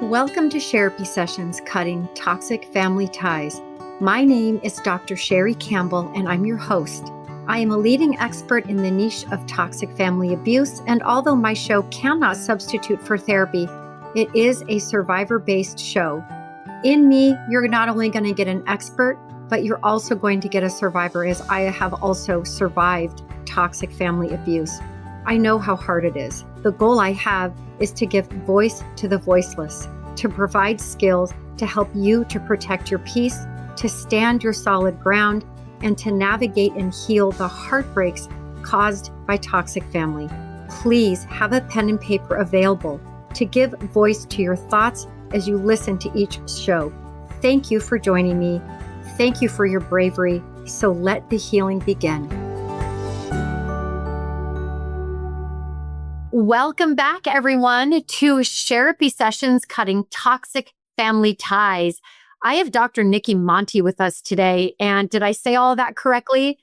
Welcome to Therapy Sessions Cutting Toxic Family Ties. My name is Dr. Sherry Campbell, and I'm your host. I am a leading expert in the niche of toxic family abuse, and although my show cannot substitute for therapy, it is a survivor-based show. In me, you're not only going to get an expert, but you're also going to get a survivor, as I have also survived toxic family abuse. I know how hard it is. The goal I have is to give voice to the voiceless, to provide skills to help you to protect your peace, to stand your solid ground, and to navigate and heal the heartbreaks caused by toxic family. Please have a pen and paper available to give voice to your thoughts as you listen to each show. Thank you for joining me. Thank you for your bravery. So let the healing begin. Welcome back, everyone, to Therapy Sessions Cutting Toxic Family Ties. I have Dr. Nicki Monti with us today. And did I say all of that correctly?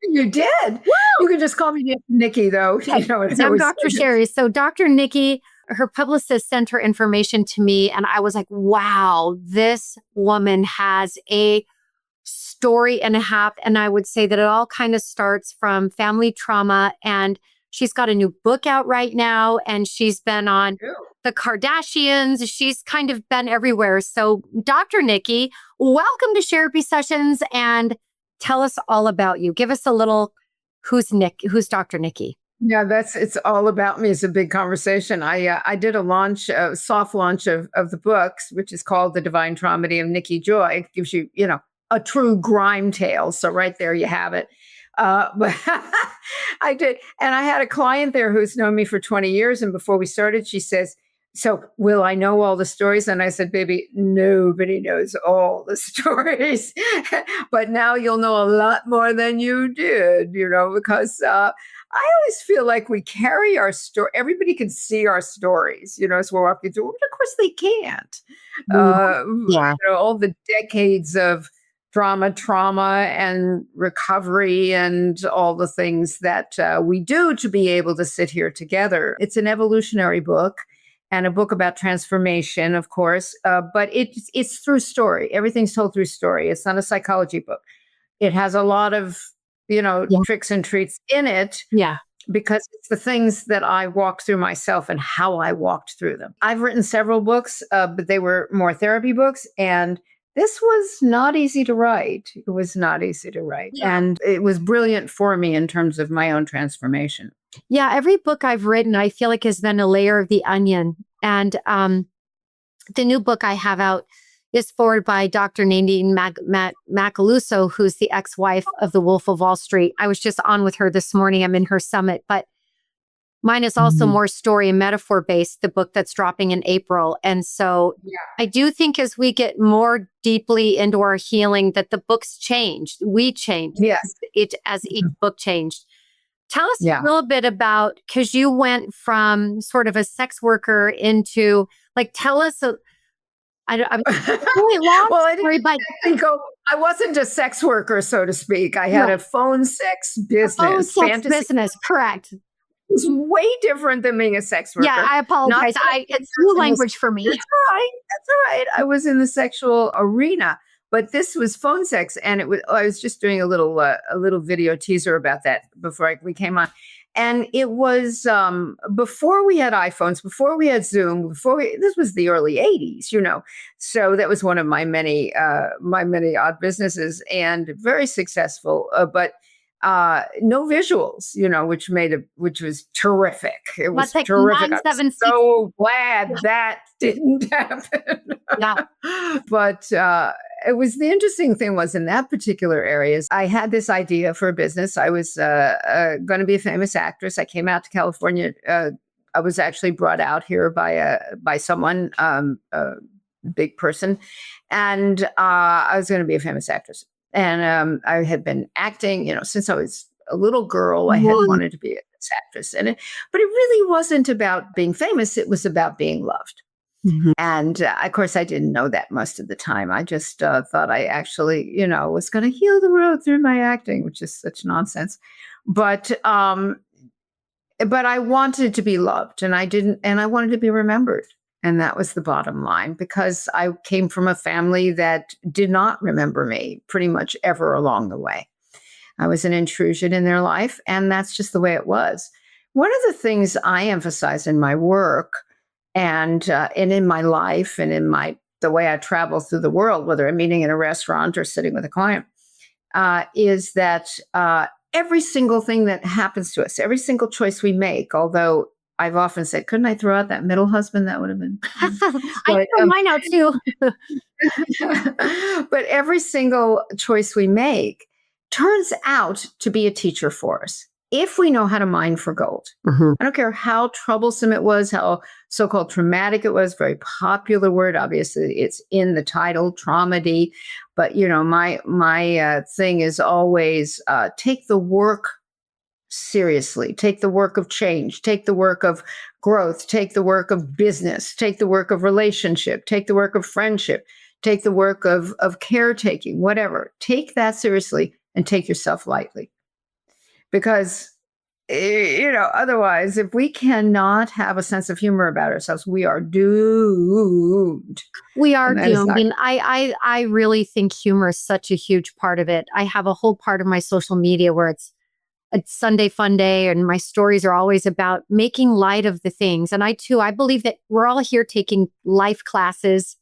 You did. Woo! You can just call me Nicki, though. Okay. You know, I'm Dr. Sherry. So Dr. Nicki, her publicist sent her information to me, and I was like, wow, this woman has a story and a half. And I would say that it all kind of starts from family trauma, and she's got a new book out right now, and she's been on the Kardashians. She's kind of been everywhere. So Dr. Nicki, welcome to Therapy Sessions, and tell us all about you. Give us a little, who's Dr. Nicki? Yeah, it's all about me. It's a big conversation. I did a soft launch of the books, which is called The Divine Traumedy of Nicki Joy. It gives you, a true grime tale. So right there you have it. But I did. And I had a client there who's known me for 20 years. And before we started, she says, so will I know all the stories? And I said, baby, nobody knows all the stories. But now you'll know a lot more than you did, because I always feel like we carry our story. Everybody can see our stories, as we're walking through. But of course they can't. All the decades of trauma and recovery and all the things that we do to be able to sit here together. It's an evolutionary book and a book about transformation, of course, but it's through story. Everything's told through story. It's not a psychology book. It has a lot of, tricks and treats in it. Yeah. Because it's the things that I walked through myself and how I walked through them. I've written several books, but they were more therapy books, and this was not easy to write. It was not easy to write. Yeah. And it was brilliant for me in terms of my own transformation. Yeah, every book I've written, I feel like has been a layer of the onion. And the new book I have out is forwarded by Dr. Nadine Macaluso, who's the ex-wife of the Wolf of Wall Street. I was just on with her this morning. I'm in her summit, but mine is also more story and metaphor based, the book that's dropping in April. And so I do think as we get more deeply into our healing that the books change. We change. Yes. As each book changed. Tell us a little bit about, because you went from sort of a sex worker into, tell us, I'm really long story, but I wasn't a sex worker, so to speak. I had a phone sex business. Phone sex business, correct. It's way different than being a sex worker. Yeah, I apologize. It's new language for me. That's all right. I was in the sexual arena, but this was phone sex, and I was just doing a little video teaser about that before we came on, and it was before we had iPhones, before we had Zoom, this was the early '80s, So that was one of my many odd businesses, and very successful, but. No visuals, which was terrific. It was terrific. I'm so glad that didn't happen. Yeah. But it was, the interesting thing was, in that particular area, I had this idea for a business. I was going to be a famous actress. I came out to California. I was actually brought out here by someone, a big person, and I was going to be a famous actress. And I had been acting, since I was a little girl. I had wanted to be an actress. But it really wasn't about being famous. It was about being loved. Mm-hmm. And of course, I didn't know that most of the time. I just thought I actually, was going to heal the world through my acting, which is such nonsense. But I wanted to be loved, and I wanted to be remembered. And that was the bottom line, because I came from a family that did not remember me pretty much ever along the way. I was an intrusion in their life, and that's just the way it was. One of the things I emphasize in my work and in my life and in the way I travel through the world, whether I'm meeting in a restaurant or sitting with a client, is that every single thing that happens to us, every single choice we make, although I've often said, couldn't I throw out that middle husband? That would have been. I But, throw mine out too. but every single choice we make turns out to be a teacher for us if we know how to mine for gold. Mm-hmm. I don't care how troublesome it was, how so-called traumatic it was. Very popular word. Obviously, it's in the title, traumedy. But my thing is always take the work seriously. Take the work of change. Take the work of growth. Take the work of business. Take the work of relationship. Take the work of friendship. Take the work of caretaking. Whatever. Take that seriously and take yourself lightly. Because, otherwise, if we cannot have a sense of humor about ourselves, we are doomed. We are And that is doomed. not- And I really think humor is such a huge part of it. I have a whole part of my social media where it's a Sunday fun day, and my stories are always about making light of the things. And I believe that we're all here taking life classes.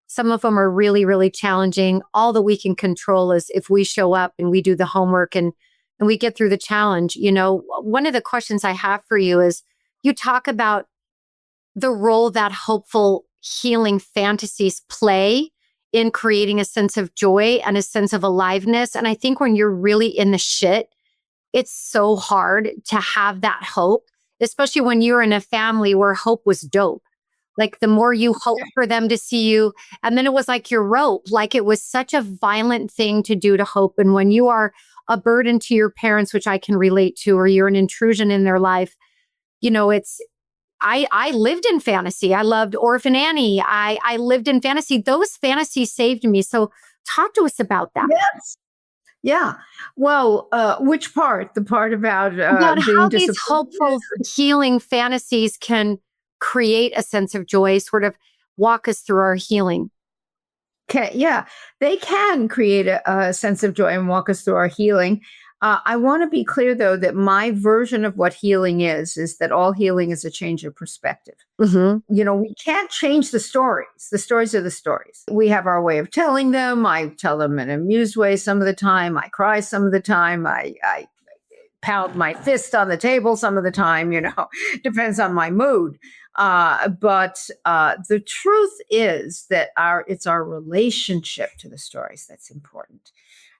Some of them are really, really challenging. All that we can control is if we show up and we do the homework and we get through the challenge. One of the questions I have for you is, you talk about the role that hopeful healing fantasies play in creating a sense of joy and a sense of aliveness. And I think when you're really in the shit, it's so hard to have that hope, especially when you're in a family where hope was dope. Like the more you hope for them to see you, and then it was like your rope, like it was such a violent thing to do to hope. And when you are a burden to your parents, which I can relate to, or you're an intrusion in their life, I lived in fantasy. I loved Orphan Annie. I lived in fantasy. Those fantasies saved me. So talk to us about that. Yes. Yeah. Well, which part? The part about About being how these disappointed? hopeful healing fantasies can create a sense of joy, sort of walk us through our healing. Yeah, they can create a sense of joy and walk us through our healing. I want to be clear, though, that my version of what healing is that all healing is a change of perspective. Mm-hmm. We can't change the stories. The stories are the stories. We have our way of telling them. I tell them in an amused way some of the time. I cry some of the time. I pound my fist on the table some of the time, depends on my mood. But the truth is that it's our relationship to the stories that's important.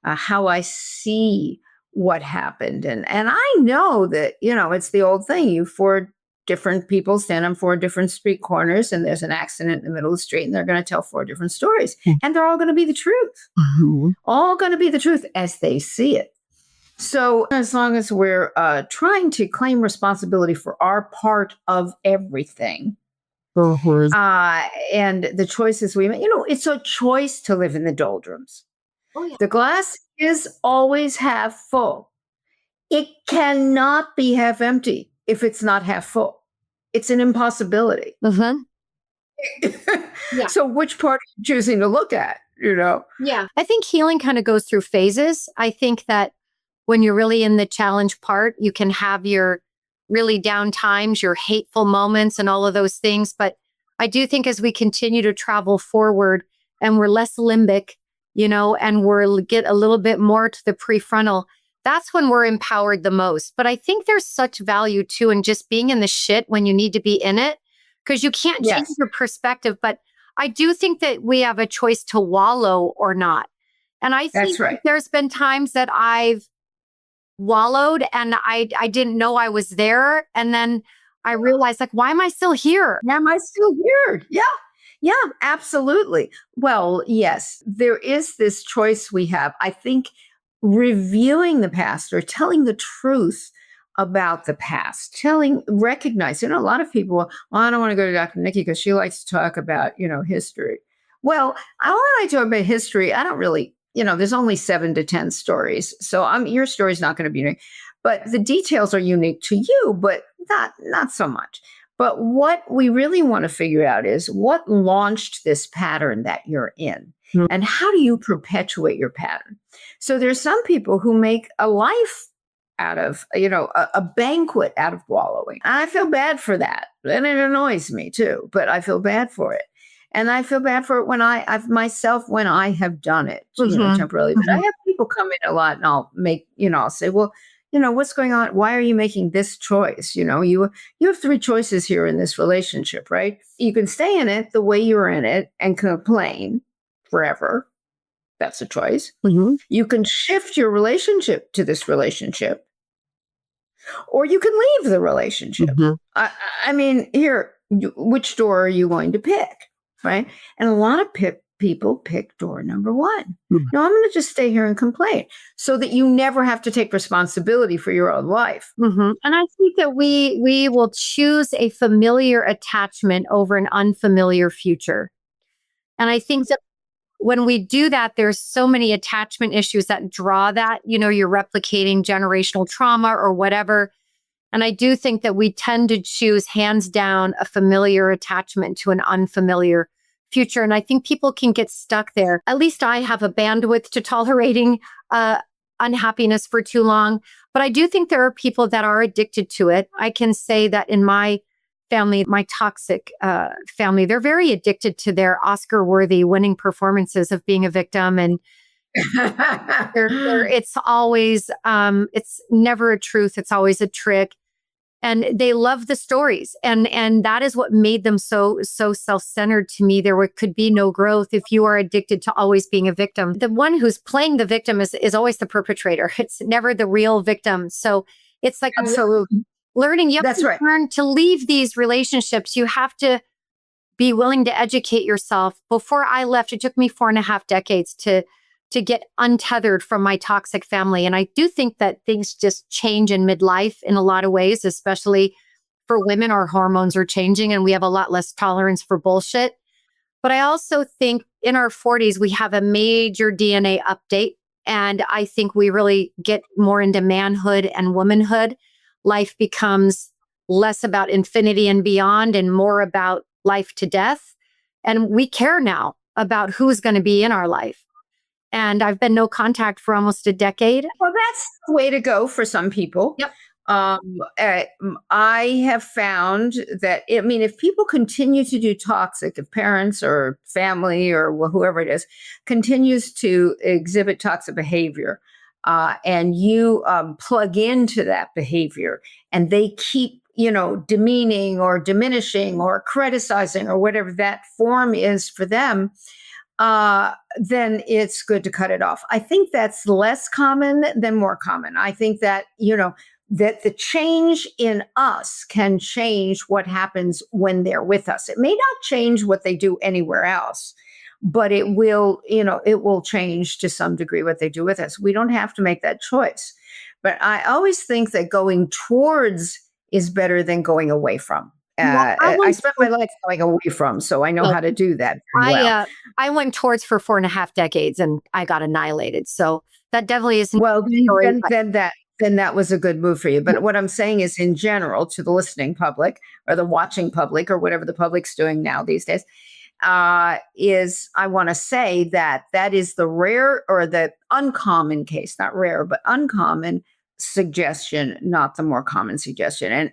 How I see what happened. And I know that, it's the old thing. You four different people stand on four different street corners and there's an accident in the middle of the street and they're going to tell four different stories. And they're all going to be the truth. Mm-hmm. All going to be the truth as they see it. So as long as we're trying to claim responsibility for our part of everything, and the choices we make, it's a choice to live in the doldrums. Oh, yeah. The glass is always half full. It cannot be half empty if it's not half full. It's an impossibility. Mm-hmm. Yeah. So which part are you choosing to look at, Yeah. I think healing kind of goes through phases. I think that when you're really in the challenge part, you can have your really down times, your hateful moments and all of those things. But I do think as we continue to travel forward and we're less limbic, and we're get a little bit more to the prefrontal, that's when we're empowered the most. But I think there's such value too in just being in the shit when you need to be in it, because you can't change your perspective. But I do think that we have a choice to wallow or not. And I think That's right. there's been times that I've wallowed and I didn't know I was there. And then I realized, like, why am I still here? Am I still here? Yeah, absolutely. Well, yes, there is this choice we have. I think reviewing the past or telling the truth about the past, recognizing, a lot of people, well, I don't want to go to Dr. Nicki because she likes to talk about, history. Well, when I talk about history, I don't really, there's only 7 to 10 stories. So your story's not going to be unique, but the details are unique to you, but not so much. But what we really want to figure out is what launched this pattern that you're in, Mhm. and how do you perpetuate your pattern? So there's some people who make a life out of, a banquet out of wallowing. I feel bad for that. And it annoys me too, but I feel bad for it. And I feel bad for it when I have done it, Mhm. temporarily. But I Mhm. have people come in a lot and I'll say, well, what's going on? Why are you making this choice? You have three choices here in this relationship, right? You can stay in it the way you're in it and complain forever. That's a choice. Mhm. You can shift your relationship to this relationship, or you can leave the relationship. Mhm. I, I mean, here, which door are you going to pick, right? And a lot of people pick door number one. Mhm. No, I'm going to just stay here and complain, so that you never have to take responsibility for your own life. Mhm. And I think that we will choose a familiar attachment over an unfamiliar future. And I think that when we do that, there's so many attachment issues that draw that, you're replicating generational trauma or whatever. And I do think that we tend to choose hands down a familiar attachment to an unfamiliar future. And I think people can get stuck there. At least I have a bandwidth to tolerating unhappiness for too long. But I do think there are people that are addicted to it. I can say that in my family, my toxic family, they're very addicted to their Oscar worthy winning performances of being a victim. And it's always, it's never a truth. It's always a trick. And they love the stories. And that is what made them so self-centered to me. Could be no growth if you are addicted to always being a victim. The one who's playing the victim is always the perpetrator. It's never the real victim. So it's like Absolutely. learning. You have That's to right. learn to leave these relationships. You have to be willing to educate yourself. Before I left, it took me 4.5 decades to get untethered from my toxic family. And I do think that things just change in midlife in a lot of ways, especially for women. Our hormones are changing and we have a lot less tolerance for bullshit. But I also think in our 40s, we have a major DNA update. And I think we really get more into manhood and womanhood. Life becomes less about infinity and beyond and more about life to death. And we care now about who's going to be in our life. And I've been no contact for almost a decade. Well, that's the way to go for some people. Yep. I have found that, I mean, if people continue to do toxic, if parents or family or whoever it is continues to exhibit toxic behavior, and you plug into that behavior, and they keep, demeaning or diminishing or criticizing or whatever that form is for them, then it's good to cut it off. I think that's less common than more common. I think that, that the change in us can change what happens when they're with us. It may not change what they do anywhere else, but it will change to some degree what they do with us. We don't have to make that choice. But I always think that going towards is better than going away from. Well, I spent my life going away from, so I know how to do that very well. I went towards for 4.5 decades and I got annihilated. So that definitely isn't Well, a story. then that was a good move for you. But what I'm saying is, in general, to the listening public or the watching public or whatever the public's doing now these days, is I want to say that that is the rare or the uncommon case, not rare, but uncommon suggestion, not the more common suggestion. And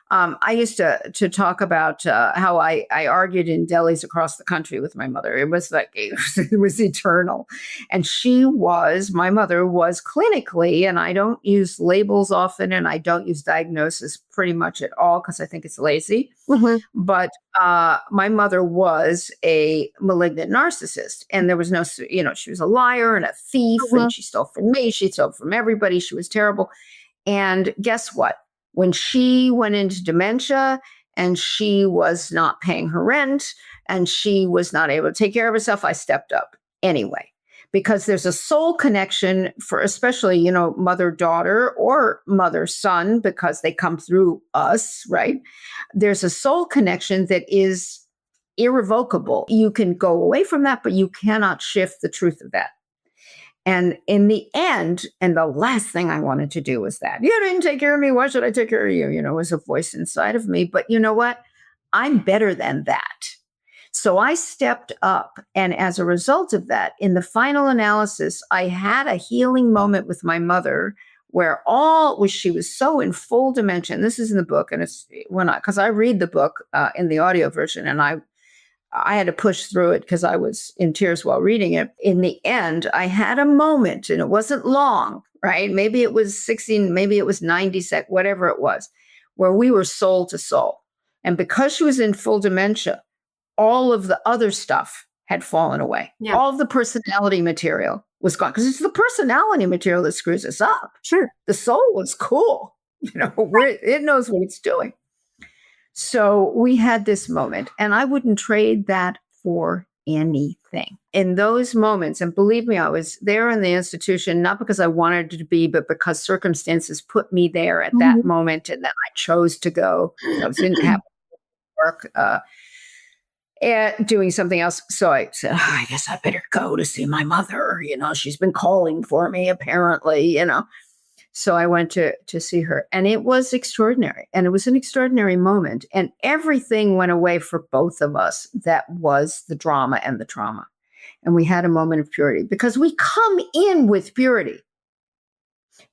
I used to talk about how I argued in delis across the country with my mother. It was like it was eternal, and my mother was clinically, and I don't use labels often, and I don't use diagnosis pretty much at all because I think it's lazy. Mhm. But my mother was a malignant narcissist, and there was no, she was a liar and a thief, Mhm. and she stole from me, she stole from everybody. She was terrible. And guess what? When she went into dementia and she was not paying her rent and she was not able to take care of herself, I stepped up anyway, because there's a soul connection for, especially, mother daughter or mother son, because they come through us, right? There's a soul connection that is irrevocable. You can go away from that, but you cannot shift the truth of that. And in the end, and the last thing I wanted to do was that. You didn't take care of me. Why should I take care of you? Was a voice inside of me. But you know what? I'm better than that. So I stepped up. And as a result of that, in the final analysis, I had a healing moment with my mother where she was so in full dimension. This is in the book. And it's because I read the book in the audio version, and I had to push through it because I was in tears while reading it. In the end, I had a moment, and it wasn't long, right? Maybe it was 16, maybe it was 90 seconds, whatever it was, where we were soul to soul. And because she was in full dementia, all of the other stuff had fallen away. Yeah. All of the personality material was gone, because it's the personality material that screws us up. Sure. The soul was cool. It knows what it's doing. So we had this moment, and I wouldn't trade that for anything. In those moments, and believe me, I was there in the institution, not because I wanted to be, but because circumstances put me there at that moment, and then I chose to go. I was didn't have work, doing something else. So I said, I guess I better go to see my mother. She's been calling for me, apparently, So I went to see her, and it was extraordinary. And it was an extraordinary moment. And everything went away for both of us. That was the drama and the trauma. And we had a moment of purity, because we come in with purity.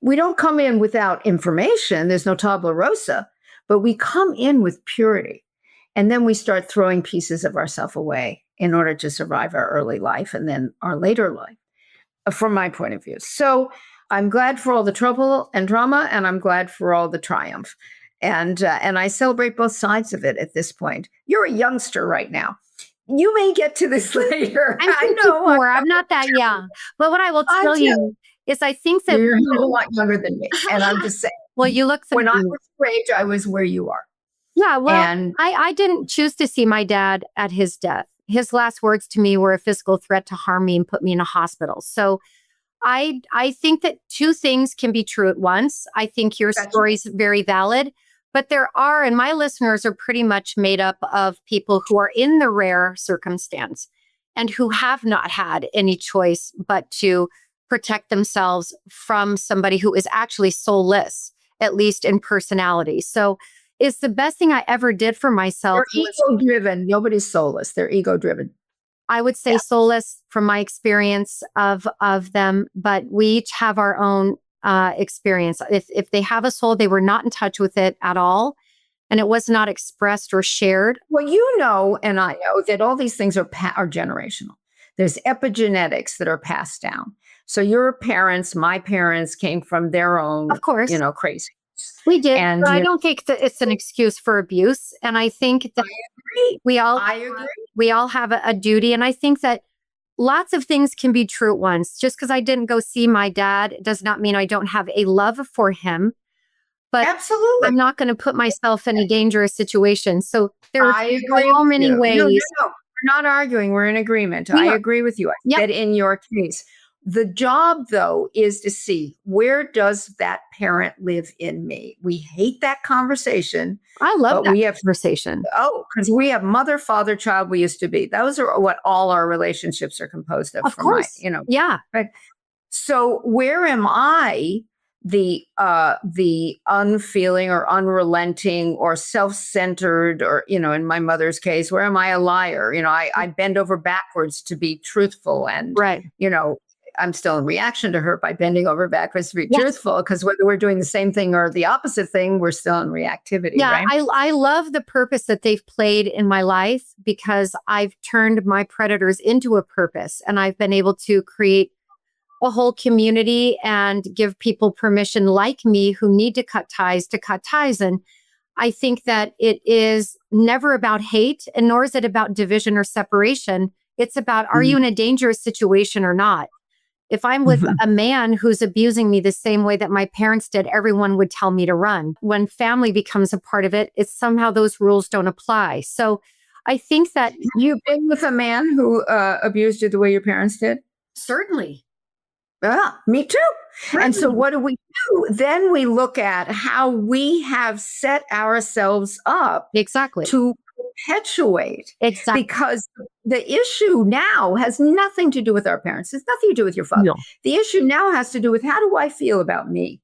We don't come in without information. There's no tabula rasa, but we come in with purity. And then we start throwing pieces of ourselves away in order to survive our early life and then our later life, from my point of view. So I'm glad for all the trouble and drama, and I'm glad for all the triumph. And I celebrate both sides of it at this point. You're a youngster right now. You may get to this later. I'm 54. I'm not that young. But what I will tell you is I think that you're a lot younger than me. And I'm just saying. Well, you look when I was your age, I was where you are. Yeah, well, and I didn't choose to see my dad at his death. His last words to me were a physical threat to harm me and put me in a hospital. So I think that two things can be true at once. I think your story is very valid, but there are, and my listeners are pretty much made up of people who are in the rare circumstance and who have not had any choice but to protect themselves from somebody who is actually soulless, at least in personality. So it's the best thing I ever did for myself. They're ego-driven. Nobody's soulless. They're ego-driven. I would say soulless from my experience of them, but we each have our own experience. If they have a soul, they were not in touch with it at all, and it was not expressed or shared. Well, and I know that all these things are generational. There's epigenetics that are passed down. So your parents, my parents, came from their own, of course, crazy. We did, but I don't think that it's an excuse for abuse. And I think that I agree. We all have a duty. And I think that lots of things can be true at once. Just because I didn't go see my dad does not mean I don't have a love for him. But absolutely, I'm not going to put myself in a dangerous situation. So there are so many ways. No, we're not arguing. We're in agreement. I agree with you. I said in your case. The job, though, is to see, where does that parent live in me? We hate that conversation. I love that conversation. Oh, because we have mother, father, child, we used to be. Those are what all our relationships are composed of. Of course. Yeah. Right. So where am I, the unfeeling or unrelenting or self-centered, or, in my mother's case, where am I a liar? I bend over backwards to be truthful, and, I'm still in reaction to her by bending over backwards to be truthful, because whether we're doing the same thing or the opposite thing, we're still in reactivity. Yeah, right? I love the purpose that they've played in my life, because I've turned my predators into a purpose, and I've been able to create a whole community and give people permission like me who need to cut ties. And I think that it is never about hate, and nor is it about division or separation. It's about, are you in a dangerous situation or not? If I'm with a man who's abusing me the same way that my parents did, everyone would tell me to run. When family becomes a part of it, it's somehow those rules don't apply. So I think that... You've been with a man who abused you the way your parents did? Certainly. Yeah, me too. Certainly. And so what do we do? Then we look at how we have set ourselves up exactly to perpetuate Exactly. because the issue now has nothing to do with our parents. It's nothing to do with your father. No. The issue now has to do with how do I feel about me?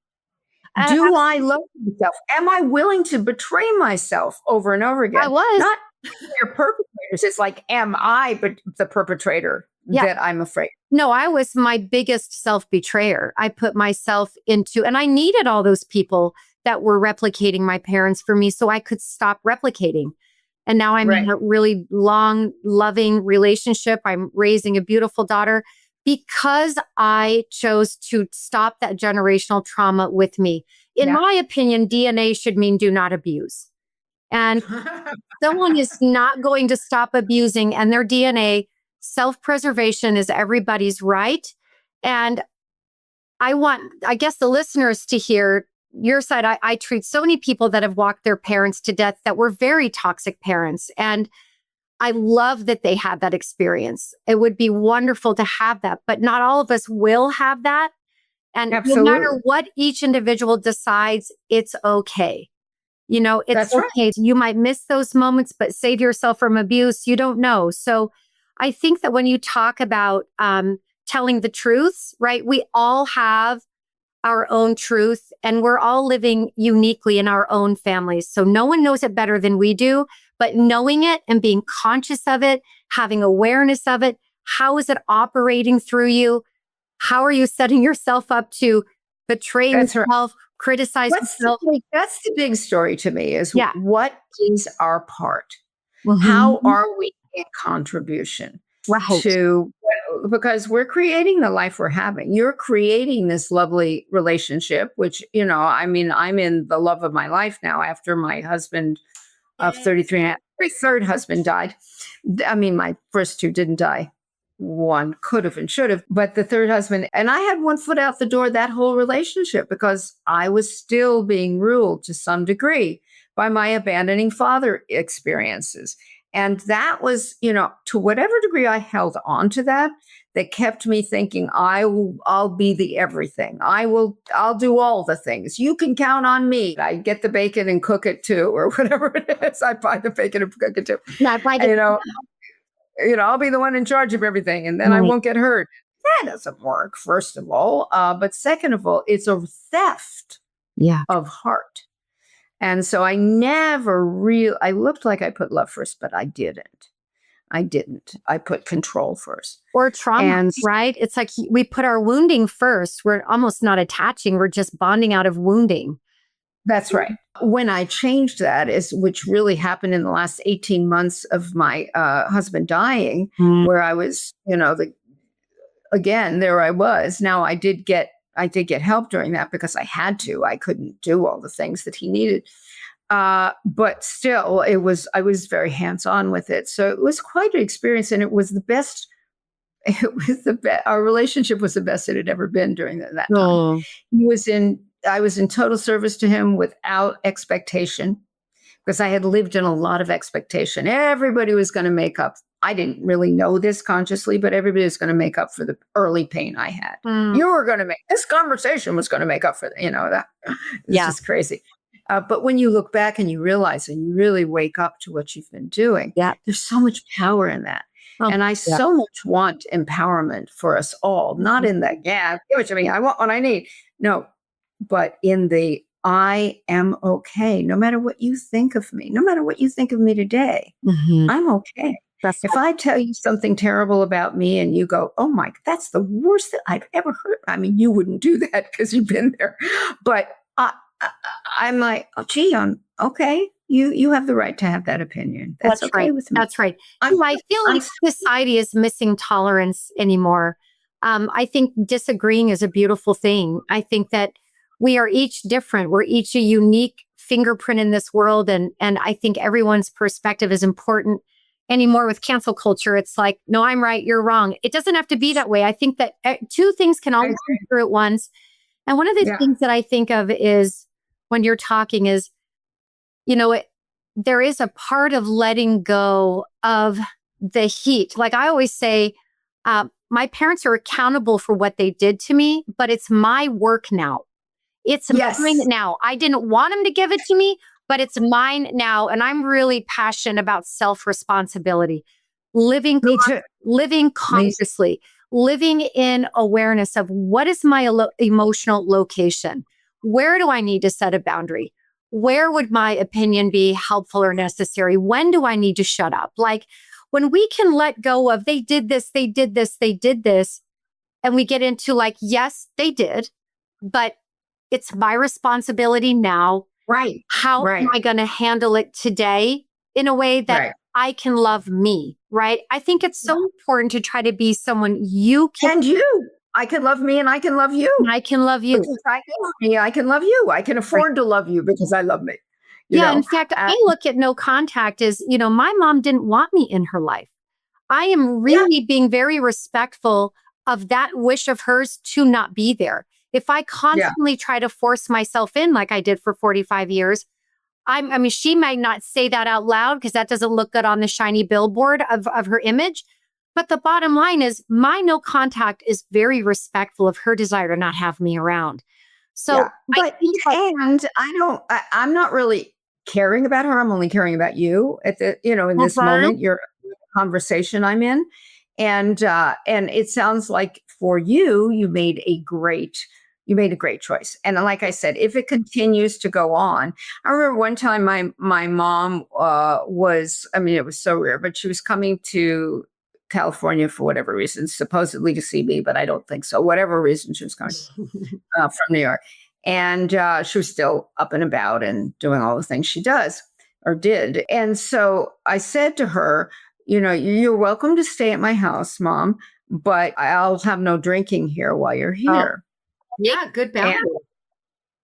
Do I love myself? Am I willing to betray myself over and over I again? was. Not your perpetrators. It's like, am I the perpetrator Yeah. that I'm afraid? No, I was my biggest self-betrayer. I put myself into, and I needed all those people that were replicating my parents for me so I could stop replicating. And now I'm in Right. a really long, loving relationship. I'm raising a beautiful daughter because I chose to stop that generational trauma with me. In Yeah. my opinion, DNA should mean do not abuse. And someone is not going to stop abusing and their DNA, self-preservation is everybody's right. And I guess the listeners to hear your side. I treat so many people that have walked their parents to death that were very toxic parents. And I love that they had that experience. It would be wonderful to have that, but not all of us will have that. And no Absolutely. matter what each individual decides, it's okay. It's That's right. okay. You might miss those moments, but save yourself from abuse. You don't know. So I think that when you talk about telling the truths, right, we all have our own truth and we're all living uniquely in our own families. So no one knows it better than we do, but knowing it and being conscious of it, having awareness of it, how is it operating through you? How are you setting yourself up to betray That's right. yourself, criticize yourself? That's the big story to me is Yeah. what is our part? Mhm. How are we in contribution Right. to, because we're creating the life we're having. You're creating this lovely relationship, which, I'm in the love of my life now after my husband of 33 and a half, my third husband died. My first two didn't die. One could have and should have, but the third husband, and I had one foot out the door that whole relationship because I was still being ruled to some degree by my abandoning father experiences. And that was, to whatever degree I held on to that, that kept me thinking I'll be the everything. I'll do all the things. You can count on me. I get the bacon and cook it too, or whatever it is. I buy the bacon and cook it too. No, I find it. I'll be the one in charge of everything and then I Right. won't get hurt. That doesn't work, first of all. But second of all, it's a theft Yeah. of heart. And so I looked like I put love first, but I didn't. I put control first. Or trauma, And right? It's like we put our wounding first. We're almost not attaching. We're just bonding out of wounding. that's right. When I changed that which really happened in the last 18 months of my husband dying, Mm. where I was, again, there I was. Now I did get help during that because I had to. I couldn't do all the things that he needed. But still, I was very hands-on with it. So it was quite an experience. And it was the best. It was the best. Our relationship was the best it had ever been during that time. Oh. I was in total service to him without expectation because I had lived in a lot of expectation. Everybody was going to make up. I didn't really know this consciously, but everybody was going to make up for the early pain I had. Mm. You were going to this conversation was going to make up for that. It's just crazy. But when you look back and you realize and you really wake up to what you've been doing, there's so much power in that. And I so much want empowerment for us all, not in the, get what you mean, I want what I need. No, but in the, I am okay. No matter what you think of me, no matter what you think of me today, I'm okay. If I tell you something terrible about me and you go, oh my, that's the worst that I've ever heard. I mean, you wouldn't do that because you've been there. But I'm like, oh, gee, I'm okay. You have the right to have that opinion. That's okay right. with me. That's right. I feel like society is missing tolerance anymore. I think disagreeing is a beautiful thing. I think that we are each different. We're each a unique fingerprint in this world. And I think everyone's perspective is important anymore with cancel culture. It's like, no, I'm right, you're wrong. It doesn't have to be that way. I think that two things can always be true at once. And one of the things that I think of is when you're talking is, there is a part of letting go of the heat. Like I always say, my parents are accountable for what they did to me, but it's my work now. It's mine now. I didn't want them to give it to me, but it's mine now. And I'm really passionate about self-responsibility, living, Me too. living Me. consciously, living in awareness of what is my emotional location? Where do I need to set a boundary? Where would my opinion be helpful or necessary? When do I need to shut up? Like when we can let go of they did this, they did this, they did this, and we get into like, yes, they did, but it's my responsibility now. Right. How am Right. I going to handle it today in a way that Right. I can love me? Right. I think it's so important to try to be someone you can. And you. I can love me and I can love you. I can love you. Because I can love me, I can love you. I can Right. afford to love you because I love me. Yeah. In fact, I look at no contact as, my mom didn't want me in her life. I am really being very respectful of that wish of hers to not be there. If I constantly try to force myself in like I did for 45 years, I mean, she might not say that out loud because that doesn't look good on the shiny billboard of her image. But the bottom line is my no contact is very respectful of her desire to not have me around. So but I'm not really caring about her. I'm only caring about you at the, in this moment, your conversation I'm in. And it sounds like for you, you made a great choice. And like I said, if it continues to go on, I remember one time my mom it was so rare, but she was coming to California for whatever reason, supposedly to see me, but I don't think so. Whatever reason she was coming from New York. And she was still up and about and doing all the things she does or did. And so I said to her, you're welcome to stay at my house, Mom, but I'll have no drinking here while you're here. Yeah, good boundary.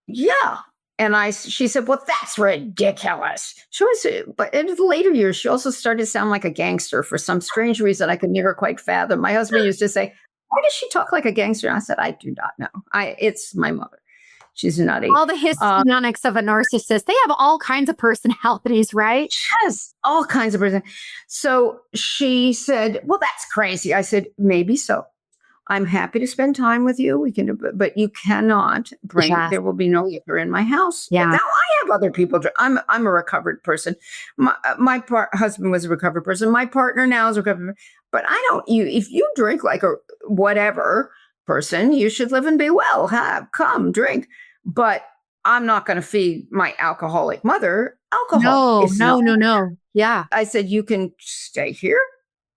Yeah. And she said, well, that's ridiculous. She was, but in the later years, she also started to sound like a gangster for some strange reason I could never quite fathom. My husband used to say, why does she talk like a gangster? And I said, I do not know. It's my mother. She's nutty. All the histrionics of a narcissist. They have all kinds of personalities, right? Yes, all kinds of person. So she said, well, that's crazy. I said, maybe so. I'm happy to spend time with you. We can, but you cannot bring. Yes. There will be no liquor in my house. Yeah. Now I have other people. I'm a recovered person. My husband was a recovered person. My partner now is a recovered. But I don't. If you drink like a whatever person, you should live and be well. Come drink. But I'm not going to feed my alcoholic mother alcohol. No. Yeah. I said you can stay here,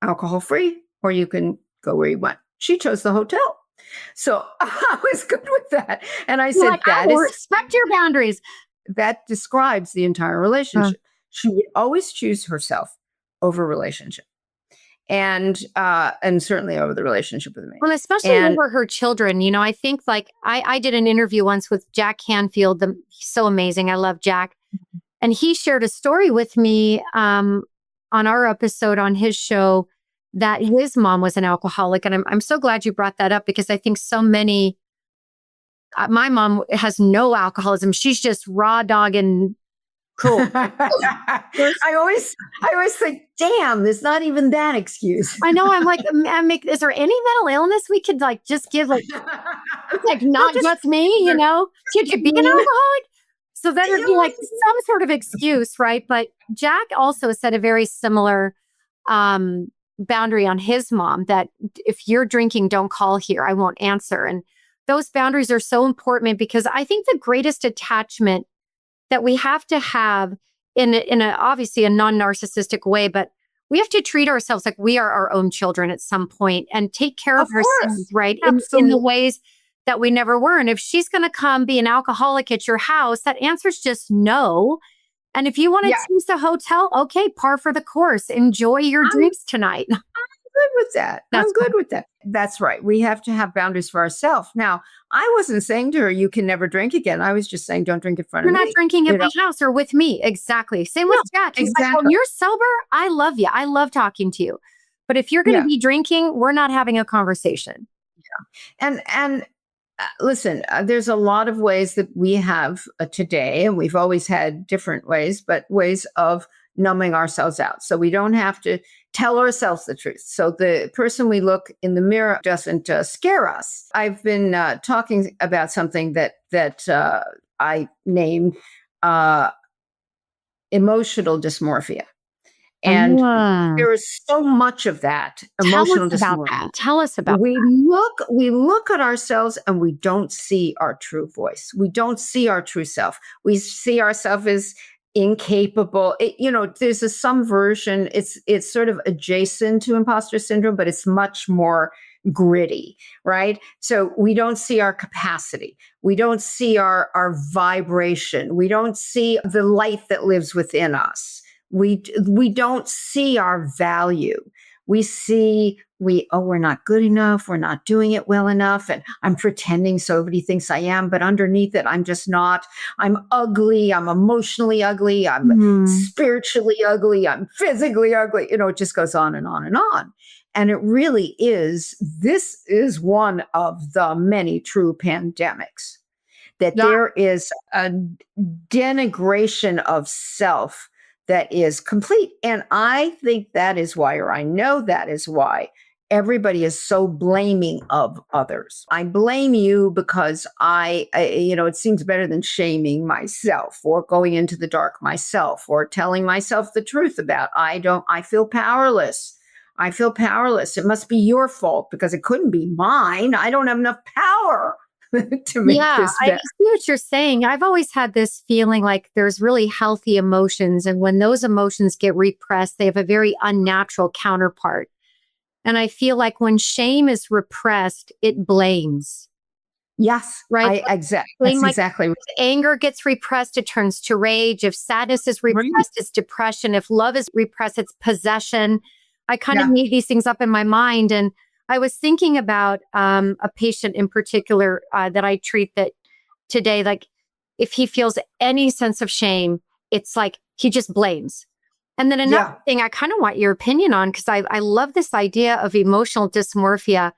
alcohol free, or you can go where you want. She chose the hotel. So I was good with that. And I said, I will respect your boundaries. That describes the entire relationship. She would always choose herself over relationship. And certainly over the relationship with me. Well, especially over her children. I think like I did an interview once with Jack Canfield. He's so amazing. I love Jack. And he shared a story with me on our episode on his show that his mom was an alcoholic. And I'm so glad you brought that up because I think so many, my mom has no alcoholism. She's just raw dog and cool. I always think, damn, there's not even that excuse. I know. I'm like, is there any mental illness we could like just give like not just me, Could you be an alcoholic? So then it'd be like some sort of excuse, right? But Jack also set a very similar boundary on his mom that if you're drinking, don't call here. I won't answer. And those boundaries are so important because I think the greatest attachment that we have to have in a obviously a non-narcissistic way, but we have to treat ourselves like we are our own children at some point and take care of ourselves, right? In the ways that we never were. And if she's going to come be an alcoholic at your house, that answer's just no. And if you want to choose the hotel, okay, par for the course. Enjoy your drinks tonight. I'm good with that. I'm good with that. That's right. We have to have boundaries for ourselves. Now, I wasn't saying to her, you can never drink again. I was just saying, don't drink in front of me. You're not drinking at my house or with me. Exactly. Same with Jack. He's like, when you're sober, I love you. I love talking to you. But if you're going to be drinking, we're not having a conversation. Yeah. And listen, there's a lot of ways that we have today, and we've always had different ways, but ways of numbing ourselves out. So we don't have to tell ourselves the truth. So the person we look in the mirror doesn't scare us. I've been talking about something that I named emotional dysmorphia. And Ah, there is so much of that tell us emotional about dysmorphia. that. Tell us about We look at ourselves and we don't see our true voice. We don't see our true self. We see ourselves as incapable. There's some version. It's sort of adjacent to imposter syndrome, but it's much more gritty, right? So we don't see our capacity. We don't see our vibration. We don't see the light that lives within us. We don't see our value. We see we're not good enough, we're not doing it well enough, and I'm pretending so everybody thinks I am, but underneath it I'm just not. I'm ugly, I'm emotionally ugly, I'm that. spiritually ugly, I'm physically ugly. It just goes on and on and on. And it really is, this is one of the many true pandemics, that Yeah. there is a denigration of self that is complete. And I think that is why, or I know that is why, everybody is so blaming of others. I blame you because it seems better than shaming myself or going into the dark myself or telling myself the truth about I feel powerless. I feel powerless. It must be your fault because it couldn't be mine. I don't have enough power to make Yeah, this I better. see what you're saying. I've always had this feeling like there's really healthy emotions. And when those emotions get repressed, they have a very unnatural counterpart. And I feel like when shame is repressed, it blames, Yes, right? I exact. Blame, That's like exactly if anger gets repressed, it turns to rage. If sadness is right. repressed, it's depression. If love is repressed, it's possession. I kind of Yeah, made these things up in my mind. And I was thinking about a patient in particular that I treat that today, like if he feels any sense of shame, it's like he just blames. And then another yeah. thing I kind of want your opinion on, because I love this idea of emotional dysmorphia.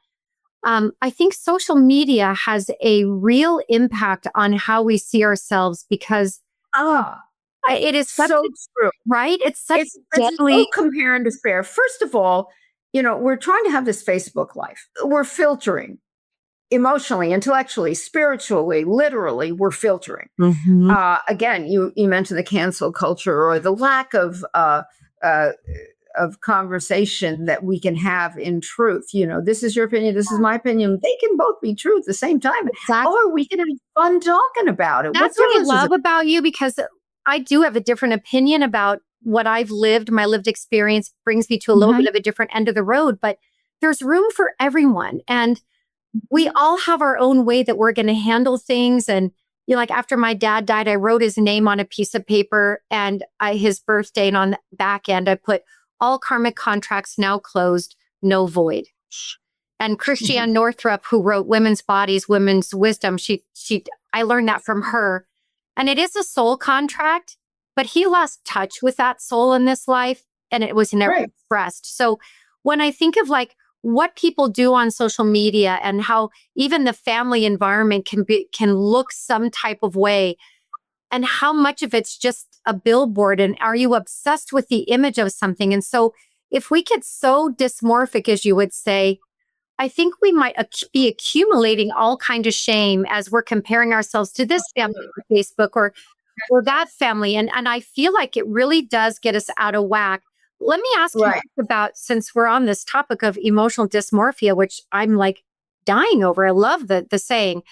I think social media has a real impact on how we see ourselves because Ah, it is such so a, true. right? It's such It's so deadly. compare and despair. First of all, we're trying to have this Facebook life. We're filtering emotionally, intellectually, spiritually, literally. We're filtering. Mhm. Again, you mentioned the cancel culture or the lack uh, of conversation that we can have in truth. This is your opinion, this is my opinion. They can both be true at the same time, Exactly. or we can have fun talking about it. What That's what I difference is it? love about you because I do have a different opinion about what I've lived. My lived experience brings me to a little bit Mhm. of a different end of the road, but there's room for everyone. And we all have our own way that we're going to handle things. And like after my dad died, I wrote his name on a piece of paper and his birthday. And on the back end, I put all karmic contracts now closed, no void. And Christiane Northrup, who wrote Women's Bodies, Women's Wisdom, I learned that from her. And it is a soul contract, but he lost touch with that soul in this life and it was never Right. expressed. So when I think of like what people do on social media and how even the family environment can look some type of way and how much of it's just a billboard and are you obsessed with the image of something? And so if we get so dysmorphic, as you would say, I think we might be accumulating all kind of shame as we're comparing ourselves to this family on Facebook or that family. And I feel like it really does get us out of whack. Let me ask you Right. about, since we're on this topic of emotional dysmorphia, which I'm like dying over. I love the saying.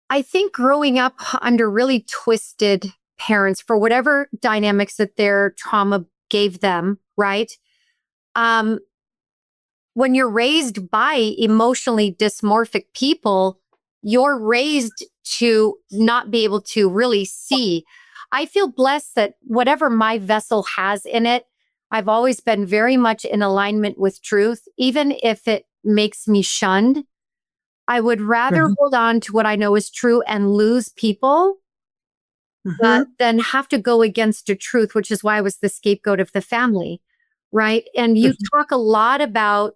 I think growing up under really twisted parents for whatever dynamics that their trauma gave them, right? Um, when you're raised by emotionally dysmorphic people, you're raised to not be able to really see. I feel blessed that whatever my vessel has in it, I've always been very much in alignment with truth, even if it makes me shunned. I would rather Mhm. hold on to what I know is true and lose people Mhm. than have to go against a truth, which is why I was the scapegoat of the family. Right. And you Mhm. talk a lot about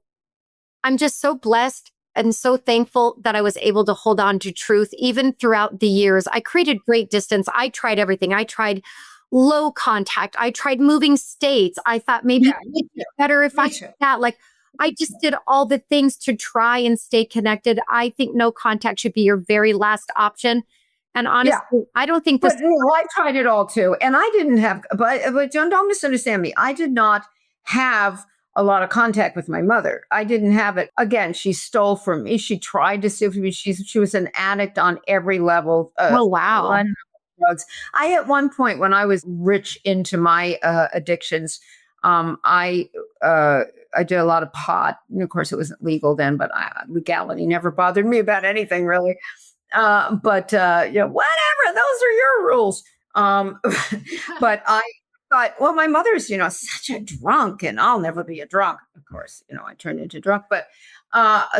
I'm just so blessed and so thankful that I was able to hold on to truth even throughout the years. I created great distance. I tried everything. I tried low contact. I tried moving states. I thought maybe Yeah, me too. it's better if I Me did too. that. Like I just did all the things to try and stay connected. I think no contact should be your very last option. And Yeah. honestly, I don't think But this. I tried it all too, and I didn't have. But don't misunderstand me. I did not have a lot of contact with my mother. I didn't have it. Again, she stole from me. She tried to steal from me. She was an addict on every level. Oh, wow. Drugs. I at one point when I was rich into my addictions, um, I uh, I did a lot of pot. And of course, it wasn't legal then, but legality never bothered me about anything really. But whatever, those are your rules. Um, but I thought, well, my mother's, such a drunk, and I'll never be a drunk. Of course, I turned into drunk, but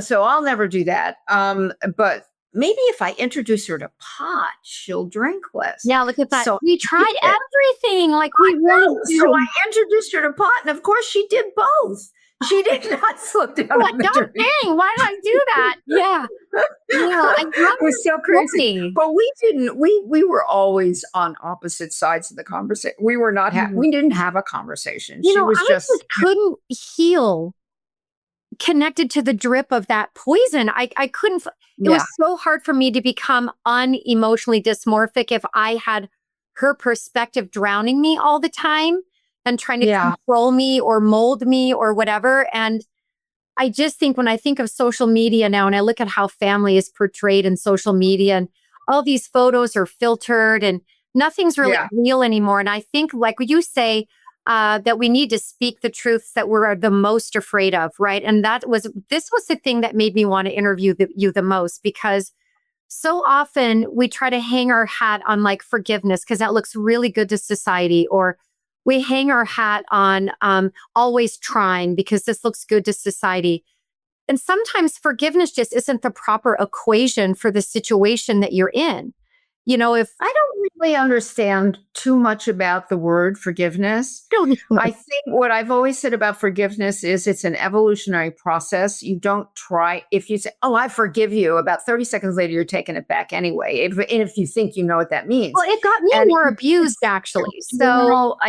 so I'll never do that. But maybe if I introduce her to pot, she'll drink less. Yeah, look at that. So We tried everything. Like we really so I do. introduced her to pot, and of course, she did both. She did not slip down Like, on the God dirty. dang, why did I do that? Yeah. Yeah, I love It was so crazy. Monty. But we didn't. We were always on opposite sides of the conversation. We were not. Mhm. We didn't have a conversation. She was I just. just couldn't heal connected to the drip of that poison. I couldn't. It Yeah. was so hard for me to become unemotionally dysmorphic if I had her perspective drowning me all the time and trying to Yeah. control me or mold me or whatever. And I just think when I think of social media now and I look at how family is portrayed in social media and all these photos are filtered and nothing's really Yeah. real anymore. And I think, like you say, that we need to speak the truths that we're the most afraid of, right? And this was the thing that made me want to interview you the most, because so often we try to hang our hat on like forgiveness because that looks really good to society, or we hang our hat on always trying because this looks good to society. And sometimes forgiveness just isn't the proper equation for the situation that you're in. If I don't really understand too much about the word forgiveness. I think what I've always said about forgiveness is it's an evolutionary process. You don't try, if you say, oh, I forgive you, about 30 seconds later, you're taking it back anyway, if you think you know what that means. well, it got me And more abused actually. So well,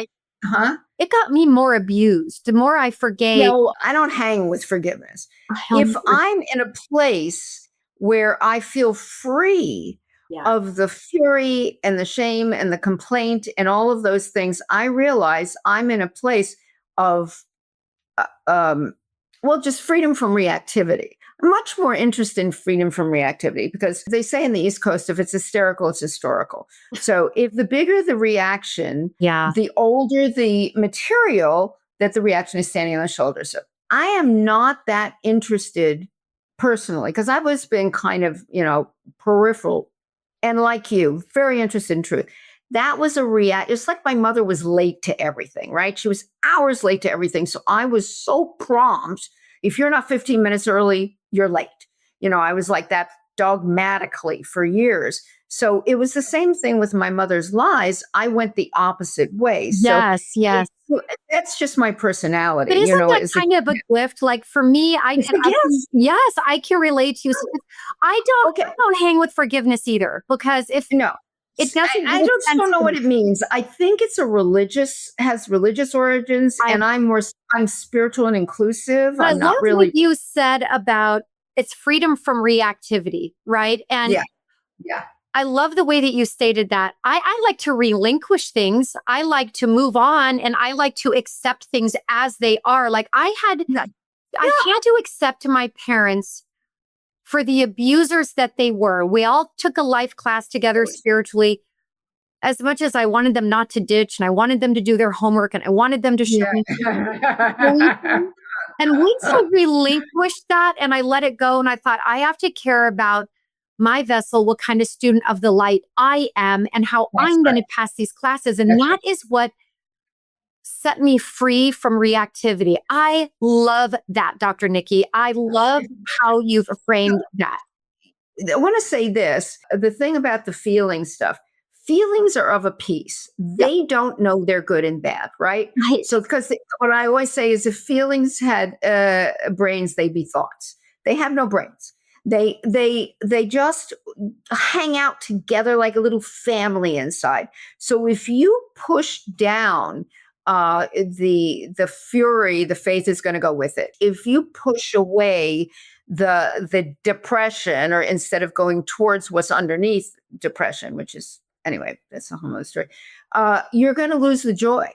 huh? it got me more abused. The more I forgave, No, I don't hang with forgiveness. I If I'm in a place where I feel free yeah. of the fury and the shame and the complaint and all of those things, I realize I'm in a place of, uh, um, just freedom from reactivity. I'm much more interested in freedom from reactivity because they say in the East Coast, if it's hysterical, it's historical. So if the bigger the reaction, Yeah. the older the material that the reaction is standing on the shoulders. So I am not that interested personally because I've always been kind of, peripheral and like you, very interested in truth. That was a react. It's like my mother was late to everything, right? She was hours late to everything. So I was so prompt. If you're not 15 minutes early, you're late. I was like that dogmatically for years. So it was the same thing with my mother's lies. I went the opposite way. So Yes. that's just my personality. But isn't that is kind of a gift? Like for me, yes. yes, I can relate to you. So I Okay. don't hang with forgiveness either, because if No. it doesn't I make just sense don't know to what me. it means. I think it's has religious origins, I, and I'm spiritual and inclusive. but I I'm love not what really. you said about it's freedom from reactivity, right? And Yeah, yeah, I love the way that you stated that. I like to relinquish things. I like to move on, and I like to accept things as they are. Like yeah. I had to accept my parents for the abusers that they were. We all took a life class together spiritually. As much as I wanted them not to ditch and I wanted them to do their homework and I wanted them to show Yeah. me believe me. And once I relinquished that and I let it go and I thought, I have to care about my vessel, what kind of student of the light I am and how That's I'm going right. to pass these classes. And That's that is what set me free from reactivity. I love that, Dr. Nikki. I love how you've framed that. I want to say this, the thing about the feeling stuff, feelings are of a piece. Yeah. They don't know they're good and bad, right? Right. So, because what I always say is if feelings had brains, they'd be thoughts. They have no brains. They just hang out together like a little family inside. So if you push down the fury, the faith is going to go with it. If you push away the depression, or instead of going towards what's underneath depression, which is, anyway, that's a whole other story, you're going to lose the joy.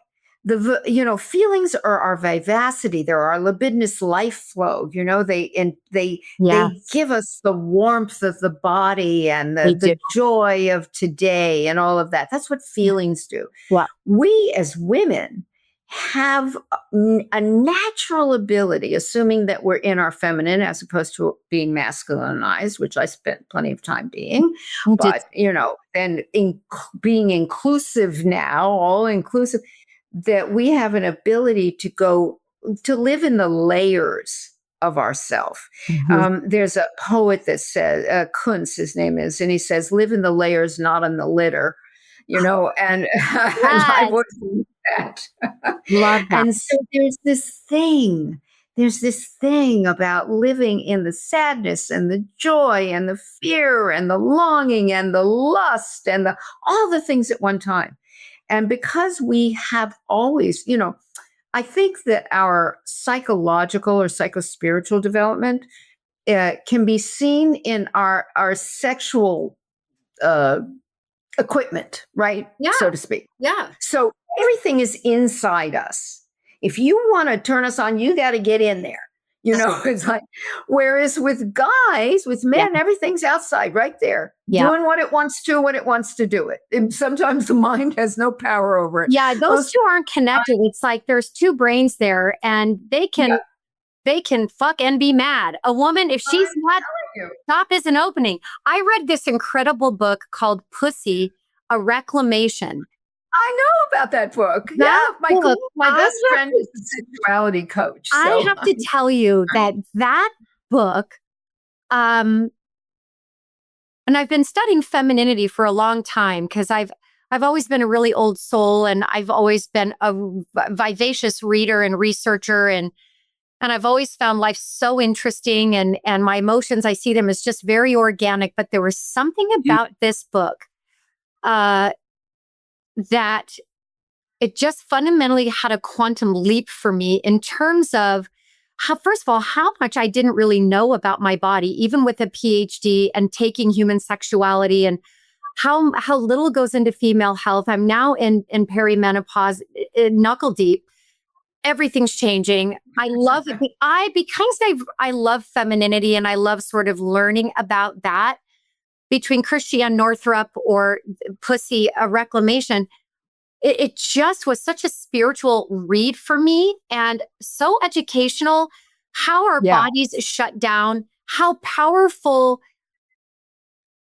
Feelings are our vivacity. They're our libidinous life flow. They Yes, give us the warmth of the body and they do. the joy of today and all of that. That's what Yeah. feelings do. Well, We as women have a natural ability, assuming that we're in our feminine as opposed to being masculinized, which I spent plenty of time being. I did. But, then being inclusive now, all inclusive, that we have an ability to live in the layers of ourself. Mhm. There's a poet that says, Kuntz, his name is, and he says, live in the layers, not in the litter, and I've Yes, always believed that. love that. And so there's this thing about living in the sadness and the joy and the fear and the longing and the lust and all the things at one time. And because we have always, I think that our psychological or psychospiritual development can be seen in our sexual uh, equipment, right? Yeah, So to speak. yeah. So everything is inside us. If you want to turn us on, you got to get in there. It's like, whereas with guys, with Yeah. men, everything's outside right there, Yeah. doing what it wants to, when it wants to do it. And sometimes the mind has no power over it. Yeah, those two aren't connected. It's like there's two brains there, and they can fuck and be mad. A woman, if she's not, stop is an opening. I read this incredible book called Pussy, a Reclamation. I know about that book. That My book, best friend is a sexuality coach. I So have to tell you that book, and I've been studying femininity for a long time because I've always been a really old soul, and I've always been a vivacious reader and researcher, and I've always found life so interesting, and my emotions, I see them as just very organic. But there was something about this book that it just fundamentally had a quantum leap for me in terms of how, first of all, how much I didn't really know about my body, even with a PhD and taking human sexuality, and how little goes into female health. I'm now in perimenopause, knuckle deep. Everything's changing. I love it. Because I love femininity, and I love sort of learning about that. Between Christiane Northrup or Pussy, a Reclamation, it just was such a spiritual read for me, and so educational. How our bodies shut down, how powerful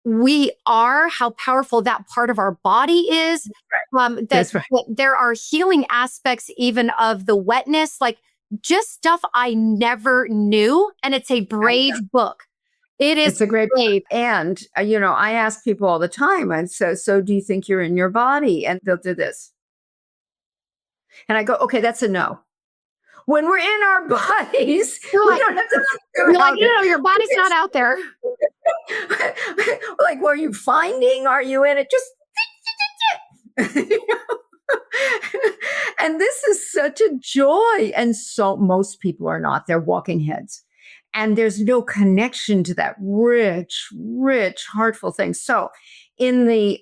we are, how powerful that part of our body is. That's right. That there are healing aspects even of the wetness, like just stuff I never knew. And it's a brave book. It is It's a great brave. And, I ask people all the time, and so do you think you're in your body? And they'll do this. And I go, okay, that's a no. When we're in our bodies, we don't have to figure You're out. like, your body's not out there. Like, what are you finding? Are you in it? Just and this is such a joy. And so most people are not. They're walking heads. And there's no connection to that rich, heartful thing. So in the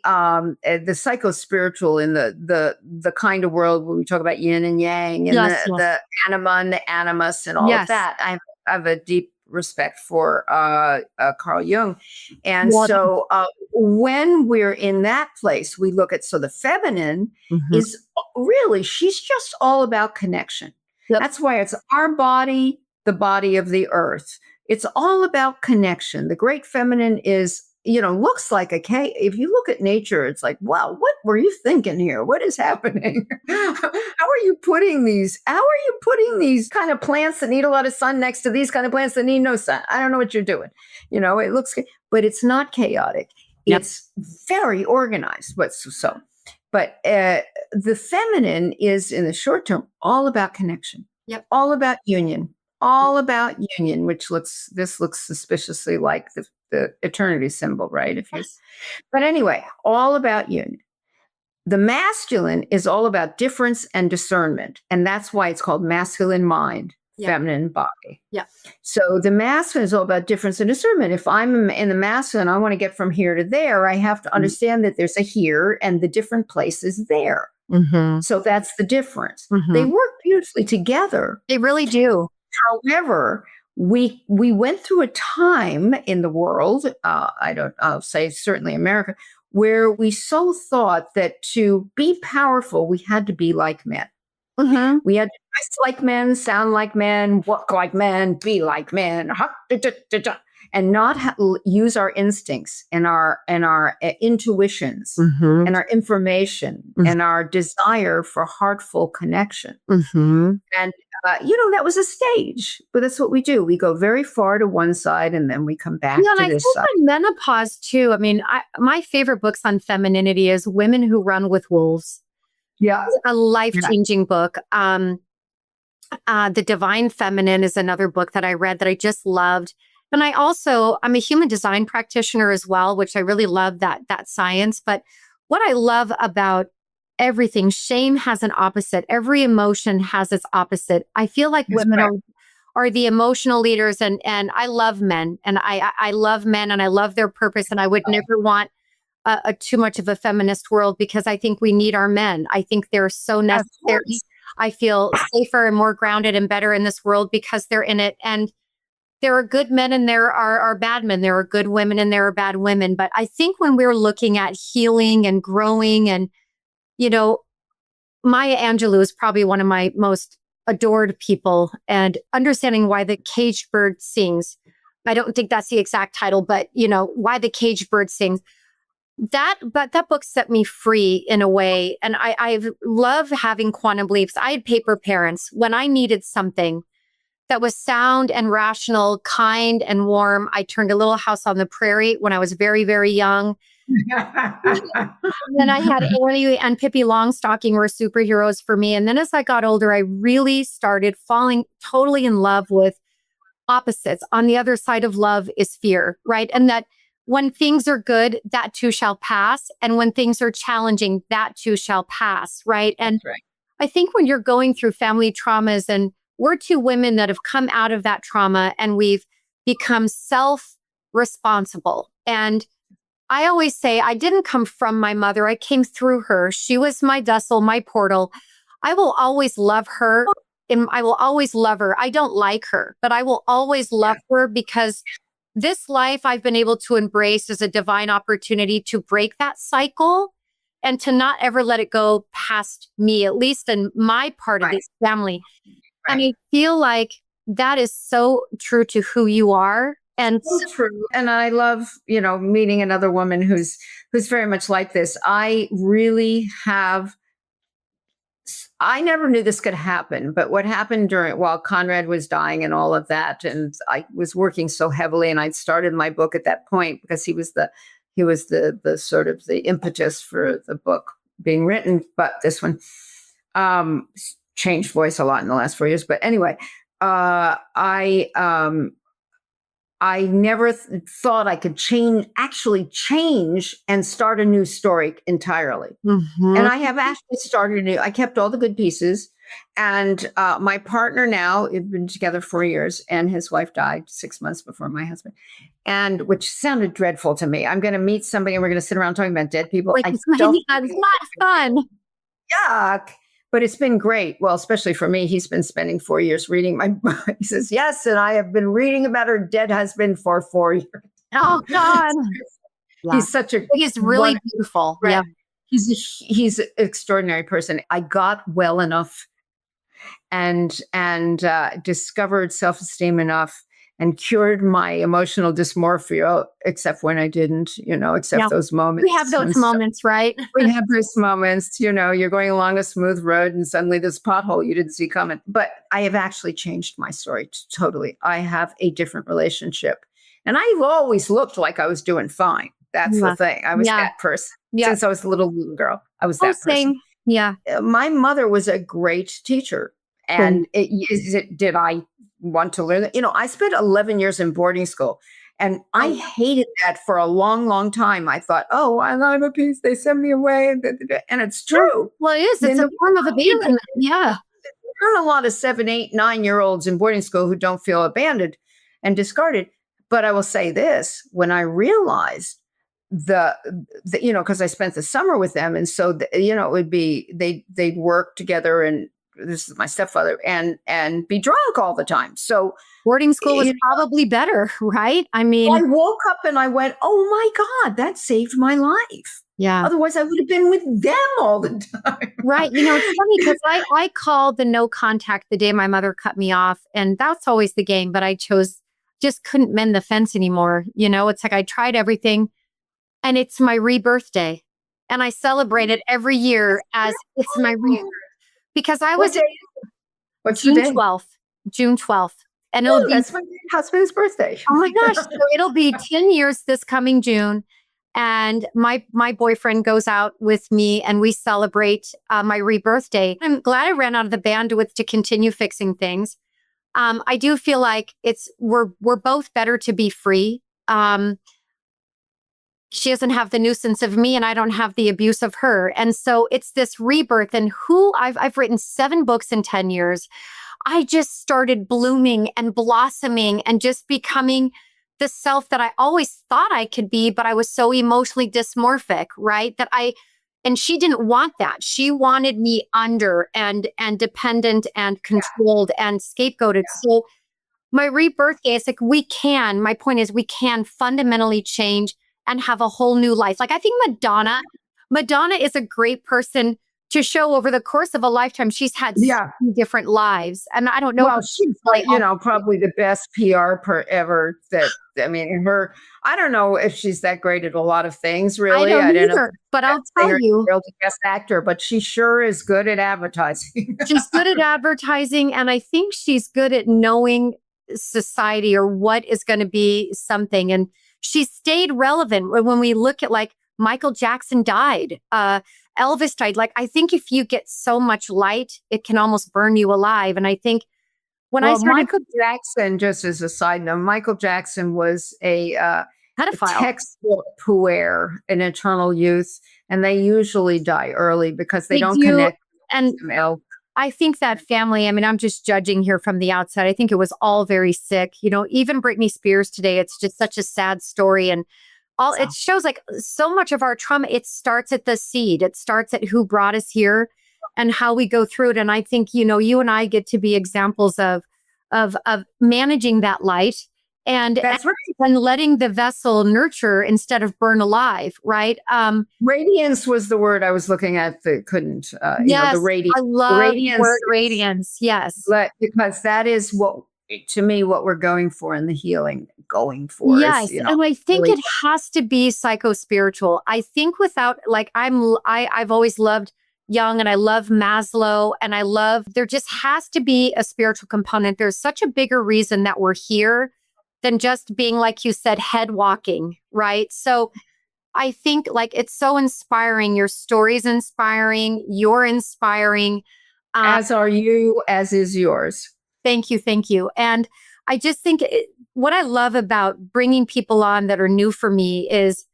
psycho-spiritual, in the kind of world where we talk about yin and yang, and the anima and the animus and all of that, I have a deep respect for Carl Jung. And so when we're in that place, we look at, so the feminine is really, she's just all about connection. That's why it's our body, the body of the earth. It's all about connection. The great feminine is, looks like a cave. If you look at nature, it's like, wow, what were you thinking here? What is happening? How are you putting these kind of plants that need a lot of sun next to these kind of plants that need no sun? I don't know what you're doing. It looks, but it's not chaotic. It's very organized. But the feminine is, in the short term, all about connection. All about union. Which looks suspiciously like the eternity symbol, right? But anyway, all about union. The masculine is all about difference and discernment. And that's why it's called masculine mind, feminine body. Yeah. So the masculine is all about difference and discernment. If I'm in the masculine, I want to get from here to there, I have to understand that there's a here and the different places there. So that's the difference. They work beautifully together. They really do. However, we went through a time in the world, I'll say certainly America, where we so thought that to be powerful, we had to be like men. We had to dress like men, sound like men, walk like men, be like men, and not use our instincts and our intuitions and our information and our desire for heartful connection. And that was a stage, but that's what we do. We go very far to one side and then we come back to I this think side. on menopause too. I mean, my favorite books on femininity is Women Who Run with Wolves. Yeah. A life-changing book. The Divine Feminine is another book that I read that I just loved. And I'm a human design practitioner as well, which I really love that science. But what I love about everything, shame has an opposite. Every emotion has its opposite. I feel like women are the emotional leaders, and I love men, and I love men, and I love their purpose, and I would never want too much of a feminist world, because I think we need our men. I think they're so necessary. I feel safer and more grounded and better in this world because they're in it. And there are good men and there are bad men. There are good women and there are bad women. But I think when we're looking at healing and growing, and, Maya Angelou is probably one of my most adored people, and understanding why the caged bird sings. I don't think that's the exact title, but why the caged bird sings. That book set me free in a way. And I love having quantum leaps. I had paper parents. When I needed something that was sound and rational, kind and warm, I turned to Little House on the Prairie when I was very, very young. Then I had Annie and Pippi Longstocking were superheroes for me. And then as I got older, I really started falling totally in love with opposites. On the other side of love is fear, right? And that when things are good, that too shall pass. And when things are challenging, that too shall pass, right? And I think when you're going through family traumas, and we're two women that have come out of that trauma and we've become self-responsible. And I always say, I didn't come from my mother. I came through her. She was my vessel, my portal. I will always love her. And I will always love her. I don't like her, but I will always love her, because this life I've been able to embrace as a divine opportunity to break that cycle and to not ever let it go past me, at least in my part of this family. And I feel like that is so true to who you are. And so true. And I love, meeting another woman who's very much like this. I never knew this could happen, but what happened while Conrad was dying and all of that, and I was working so heavily, and I'd started my book at that point because he was the sort of the impetus for the book being written. But this one changed voice a lot in the last 4 years. But anyway, I never thought I could actually change and start a new story entirely. And I have actually started I kept all the good pieces. And my partner now, we've been together 4 years, and his wife died 6 months before my husband, and which sounded dreadful to me. I'm going to meet somebody and we're going to sit around talking about dead people. It's not fun. Yuck. But it's been great. Well, especially for me, he's been spending 4 years reading my book. He says, yes, and I have been reading about her dead husband for 4 years. Oh, God. He's really beautiful. Right. Yeah. He's an extraordinary person. I got well enough and discovered self-esteem enough and cured my emotional dysmorphia, except when I didn't, those moments. We have those moments, right? We have those moments, you're going along a smooth road and suddenly this pothole you didn't see coming. But I have actually changed my story totally. I have a different relationship. And I've always looked like I was doing fine. That's the thing. I was that person. Since I was a little girl, I was that person. Yeah. My mother was a great teacher. And did I want to learn that? I spent 11 years in boarding school, And I hated that for a long, long time. I thought, oh, I'm a piece. They send me away. And it's true. Well, it is. Then It's a the form of abandonment. Yeah. there are a lot of 7, 8, 9 year olds in boarding school who don't feel abandoned and discarded. But I will say this: when I realized the because I spent the summer with them, and so it would be they'd work together, and this is my stepfather, and be drunk all the time. So Boarding school was you probably better, right? I mean, I woke up and I went, oh my God, that saved my life. yeah. Otherwise, I would have been with them all the time. Right. It's funny because I called the no contact the day my mother cut me off. And that's always the game. But I just couldn't mend the fence anymore. It's like I tried everything and it's my rebirth day. And I celebrate it every year as it's my rebirth because I What was day? What's the June day? 12th, June 12th. And it'll Oh, be, that's my husband's birthday. oh my gosh. So it'll be 10 years this coming June. And my boyfriend goes out with me and we celebrate my rebirth day. I'm glad I ran out of the bandwidth to continue fixing things. I do feel like we're both better to be free. She doesn't have the nuisance of me and I don't have the abuse of her. And so it's this rebirth. And I've written 7 books in 10 years. I just started blooming and blossoming and just becoming the self that I always thought I could be, but I was so emotionally dysmorphic, right? And she didn't want that. She wanted me under and dependent and controlled and scapegoated. So my rebirth day is like, my point is we can fundamentally change and have a whole new life. Like I think Madonna is a great person to show over the course of a lifetime. She's had so many different lives. And I don't know. Well, she's probably the best PR ever I don't know if she's that great at a lot of things, really. I don't don't know. either, but I'll tell you. The best actor, but she sure is good at advertising. She's good at advertising. And I think she's good at knowing society or what is going to be something. And she stayed relevant when we look at like Michael Jackson died. Elvis died. Like, I think if you get so much light, it can almost burn you alive. And I think I started Michael Jackson, just as a side note, Michael Jackson was a pedophile, textbook puer, an eternal youth, and they usually die early because they don't connect. And I think that family, I'm just judging here from the outside. I think it was all very sick. Even Britney Spears today, it's just such a sad story. And it shows like so much of our trauma, it starts at the seed. It starts at who brought us here and how we go through it. And I think, you and I get to be examples of managing that light and letting the vessel nurture instead of burn alive. Right. Radiance was the word I was looking at that couldn't, yes, the radiance. I love the word radiance. Yes. Because that is to me, what we're going for in the healing. Yes. And I think it has to be psycho-spiritual. I think without I've always loved Jung and I love Maslow and there just has to be a spiritual component. There's such a bigger reason that we're here than just being, like you said, head walking, right? So I think it's so inspiring. Your story's inspiring. You're inspiring. As are you, as is yours. Thank you. Thank you. And I just think what I love about bringing people on that are new for me is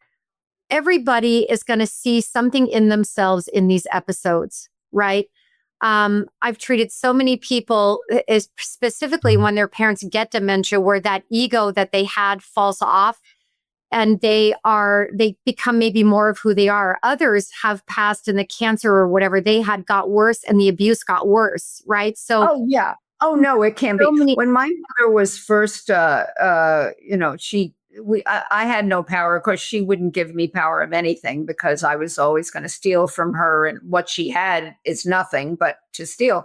everybody is going to see something in themselves in these episodes, right? I've treated so many people, specifically when their parents get dementia, where that ego that they had falls off and they become maybe more of who they are. Others have passed and the cancer or whatever they had got worse and the abuse got worse, right? So, oh, yeah. Oh, no, it can be. When my mother was first, I had no power. Of course, she wouldn't give me power of anything because I was always going to steal from her. And what she had is nothing but to steal.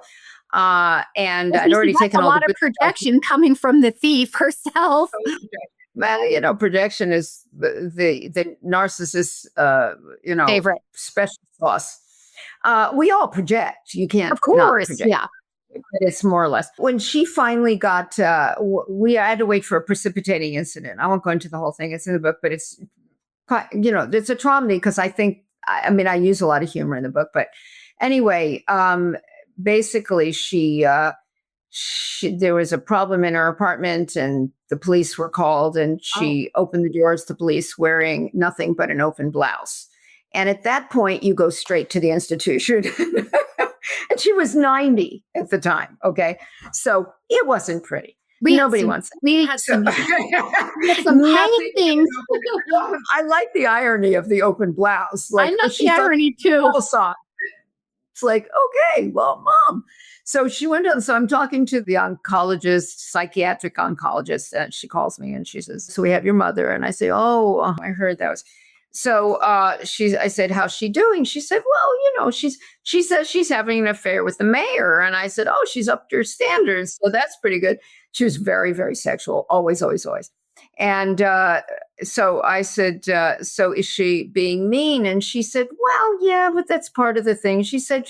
And I'd already taken a lot of projection coming from the thief herself. Well, projection is the narcissist's, favorite special sauce. We all project. You can't. Of course. Project. Yeah. But it's more or less. When she finally got, we had to wait for a precipitating incident. I won't go into the whole thing. It's in the book, but it's, it's a trauma because I think, I use a lot of humor in the book. But anyway, basically, she there was a problem in her apartment and the police were called, and Oh, she opened the doors to police wearing nothing but an open blouse. And at that point, you go straight to the institution. And she was 90 at the time. Okay. So it wasn't pretty. we had Nobody some, wants it. we had So some, we had some hanging nothing. things. I like the irony of the open blouse. I Like, love she the thought irony too. all saw. It's like, okay, well, mom. So she went on. So I'm talking to the oncologist, psychiatric oncologist, and she calls me and she says, "So we have your mother." And I say, "Oh, I heard that was." So I said, "How's she doing?" She said, "Well, she says she's having an affair with the mayor." And I said, "Oh, she's up to her standards. So that's pretty good." She was very, very sexual, always, always, always. And so I said, "So is she being mean?" And she said, "Well, yeah, but that's part of the thing." She said,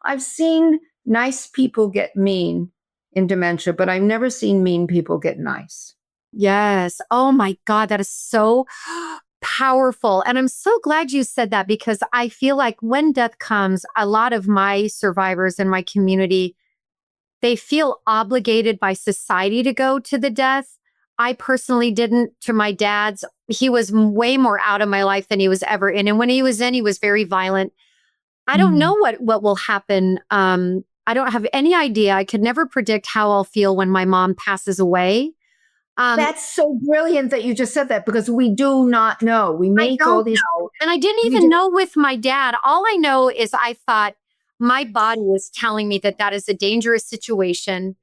"I've seen nice people get mean in dementia, but I've never seen mean people get nice." Yes. Oh my God, that is so powerful. And I'm so glad you said that, because I feel like when death comes, a lot of my survivors in my community, they feel obligated by society to go to the death. I personally didn't. To my dad's, he was way more out of my life than he was ever in. And when he was in, he was very violent. I don't know what will happen. I don't have any idea. I could never predict how I'll feel when my mom passes away. That's so brilliant that you just said that, because we do not know. We I make all don't these. know. And I didn't We even just, know with my dad. All I know is I thought my body was telling me that that is a dangerous situation.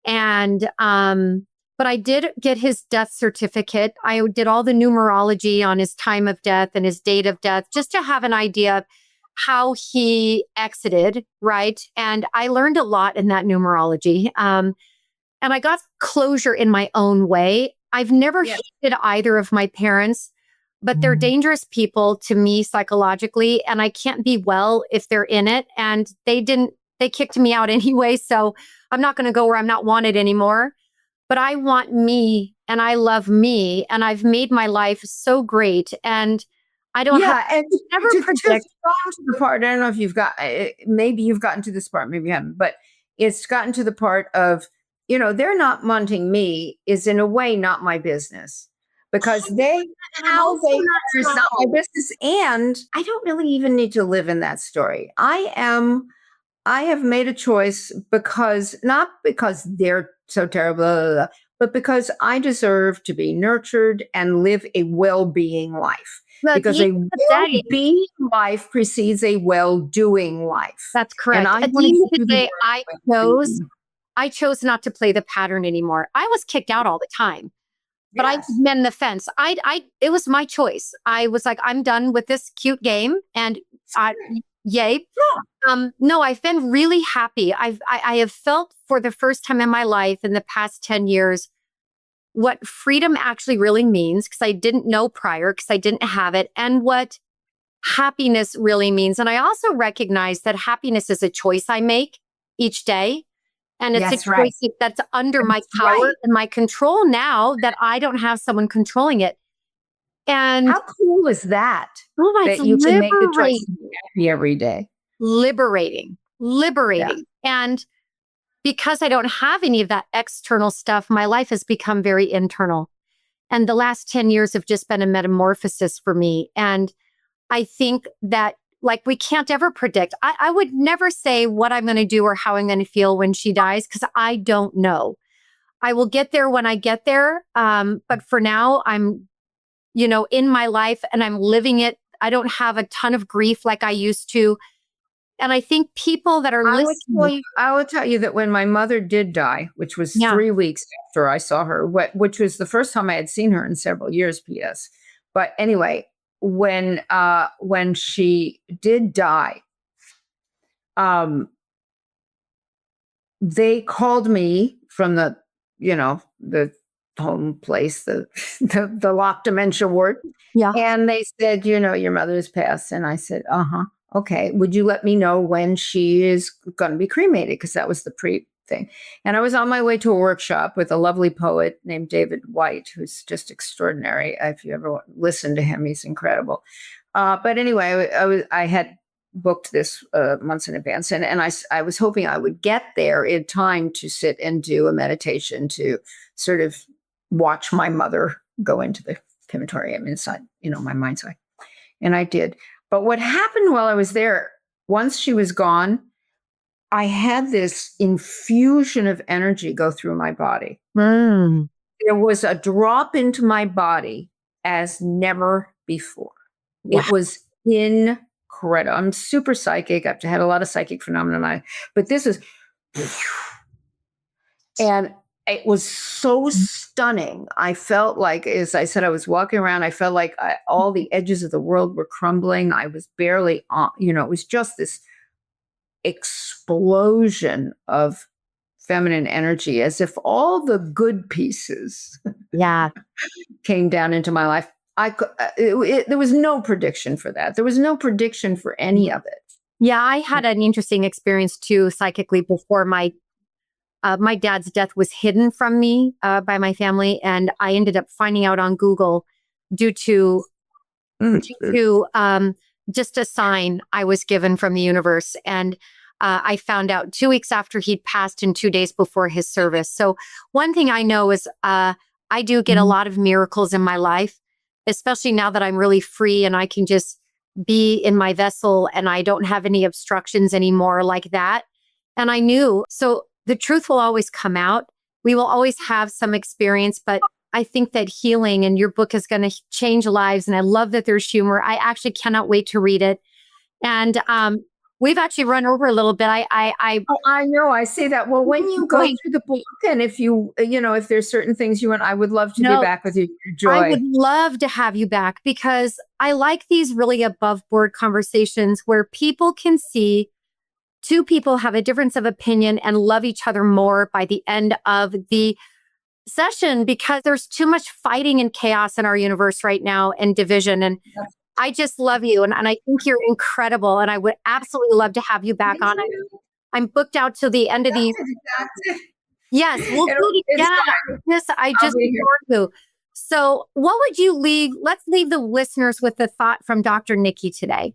And, but I did get his death certificate. I did all the numerology on his time of death and his date of death, just to have an idea of how he exited. Right. And I learned a lot in that numerology. And I got closure in my own way. I've never yes. hated either of my parents, but they're dangerous people to me psychologically. And I can't be well if they're in it. And they kicked me out anyway. So I'm not going to go where I'm not wanted anymore. But I want me and I love me. And I've made my life so great. And I don't have Yeah, and never just predict. gotten to the part. I don't know if you've got. Maybe you've gotten to this part. Maybe you haven't. But it's gotten to the part of, they're not wanting me is in a way not my business, because And I'm how also they not are is not my strong. business, and I don't really even need to live in that story. I have made a choice, because not because they're so terrible, blah, blah, blah, but because I deserve to be nurtured and live a well-being life. But at Because the a end of the day, well-being life precedes a well-doing life. that's And correct. I At want the to end of give the you the day, word chose well-being. I chose not to play the pattern anymore. I was kicked out all the time, but I Yes. didn't mend the fence. It was my choice. I was like, I'm done with this cute game, and I, yay. No, I've been really happy. I have felt for the first time in my life in the past 10 years what freedom actually really means, because I didn't know prior, because I didn't have it, and what happiness really means. And I also recognize that happiness is a choice I make each day. And it's a Yes, right. choice that's under my That's power right. and my control now that I don't have someone controlling it. And How cool is that? oh, it's That you can make the choice to be happy every day. liberating, Yeah. liberating. And because I don't have any of that external stuff, my life has become very internal. And the last 10 years have just been a metamorphosis for me. And I think that, like, we can't ever predict. I would never say what I'm going to do or how I'm going to feel when she dies, because I don't know. I will get there when I get there. But for now, I'm, in my life and I'm living it. I don't have a ton of grief like I used to. And I think people that are listening. I will tell you that when my mother did die, which was Yeah. 3 weeks after I saw her, which was the first time I had seen her in several years, P.S. But anyway, when she did die, um, they called me from the home place, the locked dementia ward, Yeah. and they said, your mother has passed. And I said, uh-huh. Okay. Would you let me know when she is going to be cremated? Because that was the pre thing. And I was on my way to a workshop with a lovely poet named David White, who's just extraordinary. If you ever listen to him, he's incredible. But anyway, I had booked this months in advance. And I was hoping I would get there in time to sit and do a meditation to sort of watch my mother go into the crematorium inside, my mind's eye. And I did. But what happened while I was there, once she was gone, I had this infusion of energy go through my body. Mm. There was a drop into my body as never before. Wow. It was incredible. I'm super psychic. I've had a lot of psychic phenomena, but this is, and it was so stunning. I felt like, as I said, I was walking around. I felt like all the edges of the world were crumbling. I was barely on, it was just this explosion of feminine energy, as if all the good pieces came down into my life. There was no prediction for that. There was no prediction for any of it. Yeah, I had an interesting experience too, psychically, before my dad's death was hidden from me by my family, and I ended up finding out on Google due to just a sign I was given from the universe. And I found out 2 weeks after he'd passed and 2 days before his service. So one thing I know is I do get a lot of miracles in my life, especially now that I'm really free and I can just be in my vessel and I don't have any obstructions anymore like that. And I knew, so the truth will always come out. We will always have some experience, but I think that healing, and your book is going to change lives. And I love that there's humor. I actually cannot wait to read it. And we've actually run over a little bit. I know. I see that. Well, when you go through the book, and if if there's certain things you want, I would love to be back with you, Joy. I would love to have you back, because I like these really above board conversations where people can see two people have a difference of opinion and love each other more by the end of the session, because there's too much fighting and chaos in our universe right now and division. And I just love you. And I think you're incredible. And I would absolutely love to have you back on it. I'm booked out till the end of the year. Yes, we'll do it again. I just adore you. So what would you leave? Let's leave the listeners with the thought from Dr. Nicki today.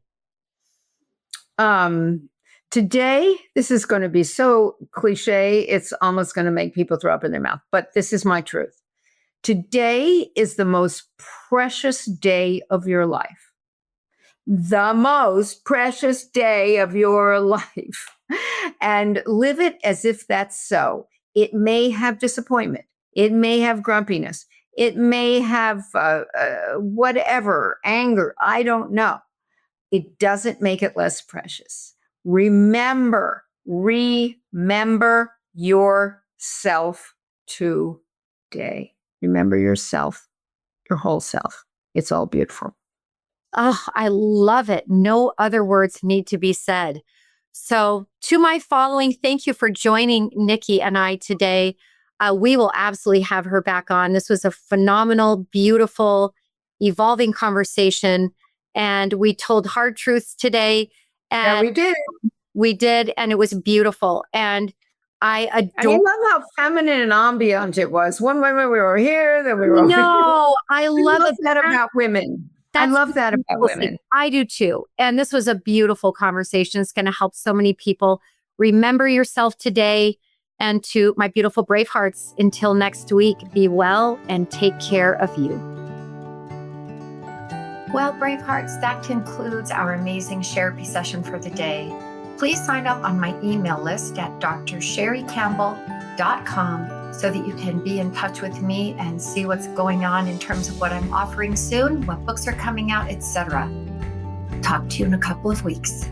Today, this is going to be so cliche, it's almost going to make people throw up in their mouth, but this is my truth. Today is the most precious day of your life. The most precious day of your life. And live it as if that's so. It may have disappointment. It may have grumpiness. It may have whatever, anger. I don't know. It doesn't make it less precious. Remember yourself today. Remember yourself, your whole self. It's all beautiful. Oh, I love it. No other words need to be said. So to my following, thank you for joining Nicki and I today. We will absolutely have her back on. This was a phenomenal, beautiful, evolving conversation. And we told hard truths today. And we did. We did. And it was beautiful. And I adore. I love how feminine and ambient it was. One moment we were here, then we were over here. No, I love that about women. I love that about women. I do too. And this was a beautiful conversation. It's going to help so many people. Remember yourself today. And to my beautiful brave hearts, until next week, be well and take care of you. Well, brave hearts, that concludes our amazing therapy session for the day. Please sign up on my email list at drsherrycampbell.com so that you can be in touch with me and see what's going on in terms of what I'm offering soon, what books are coming out, etc. Talk to you in a couple of weeks.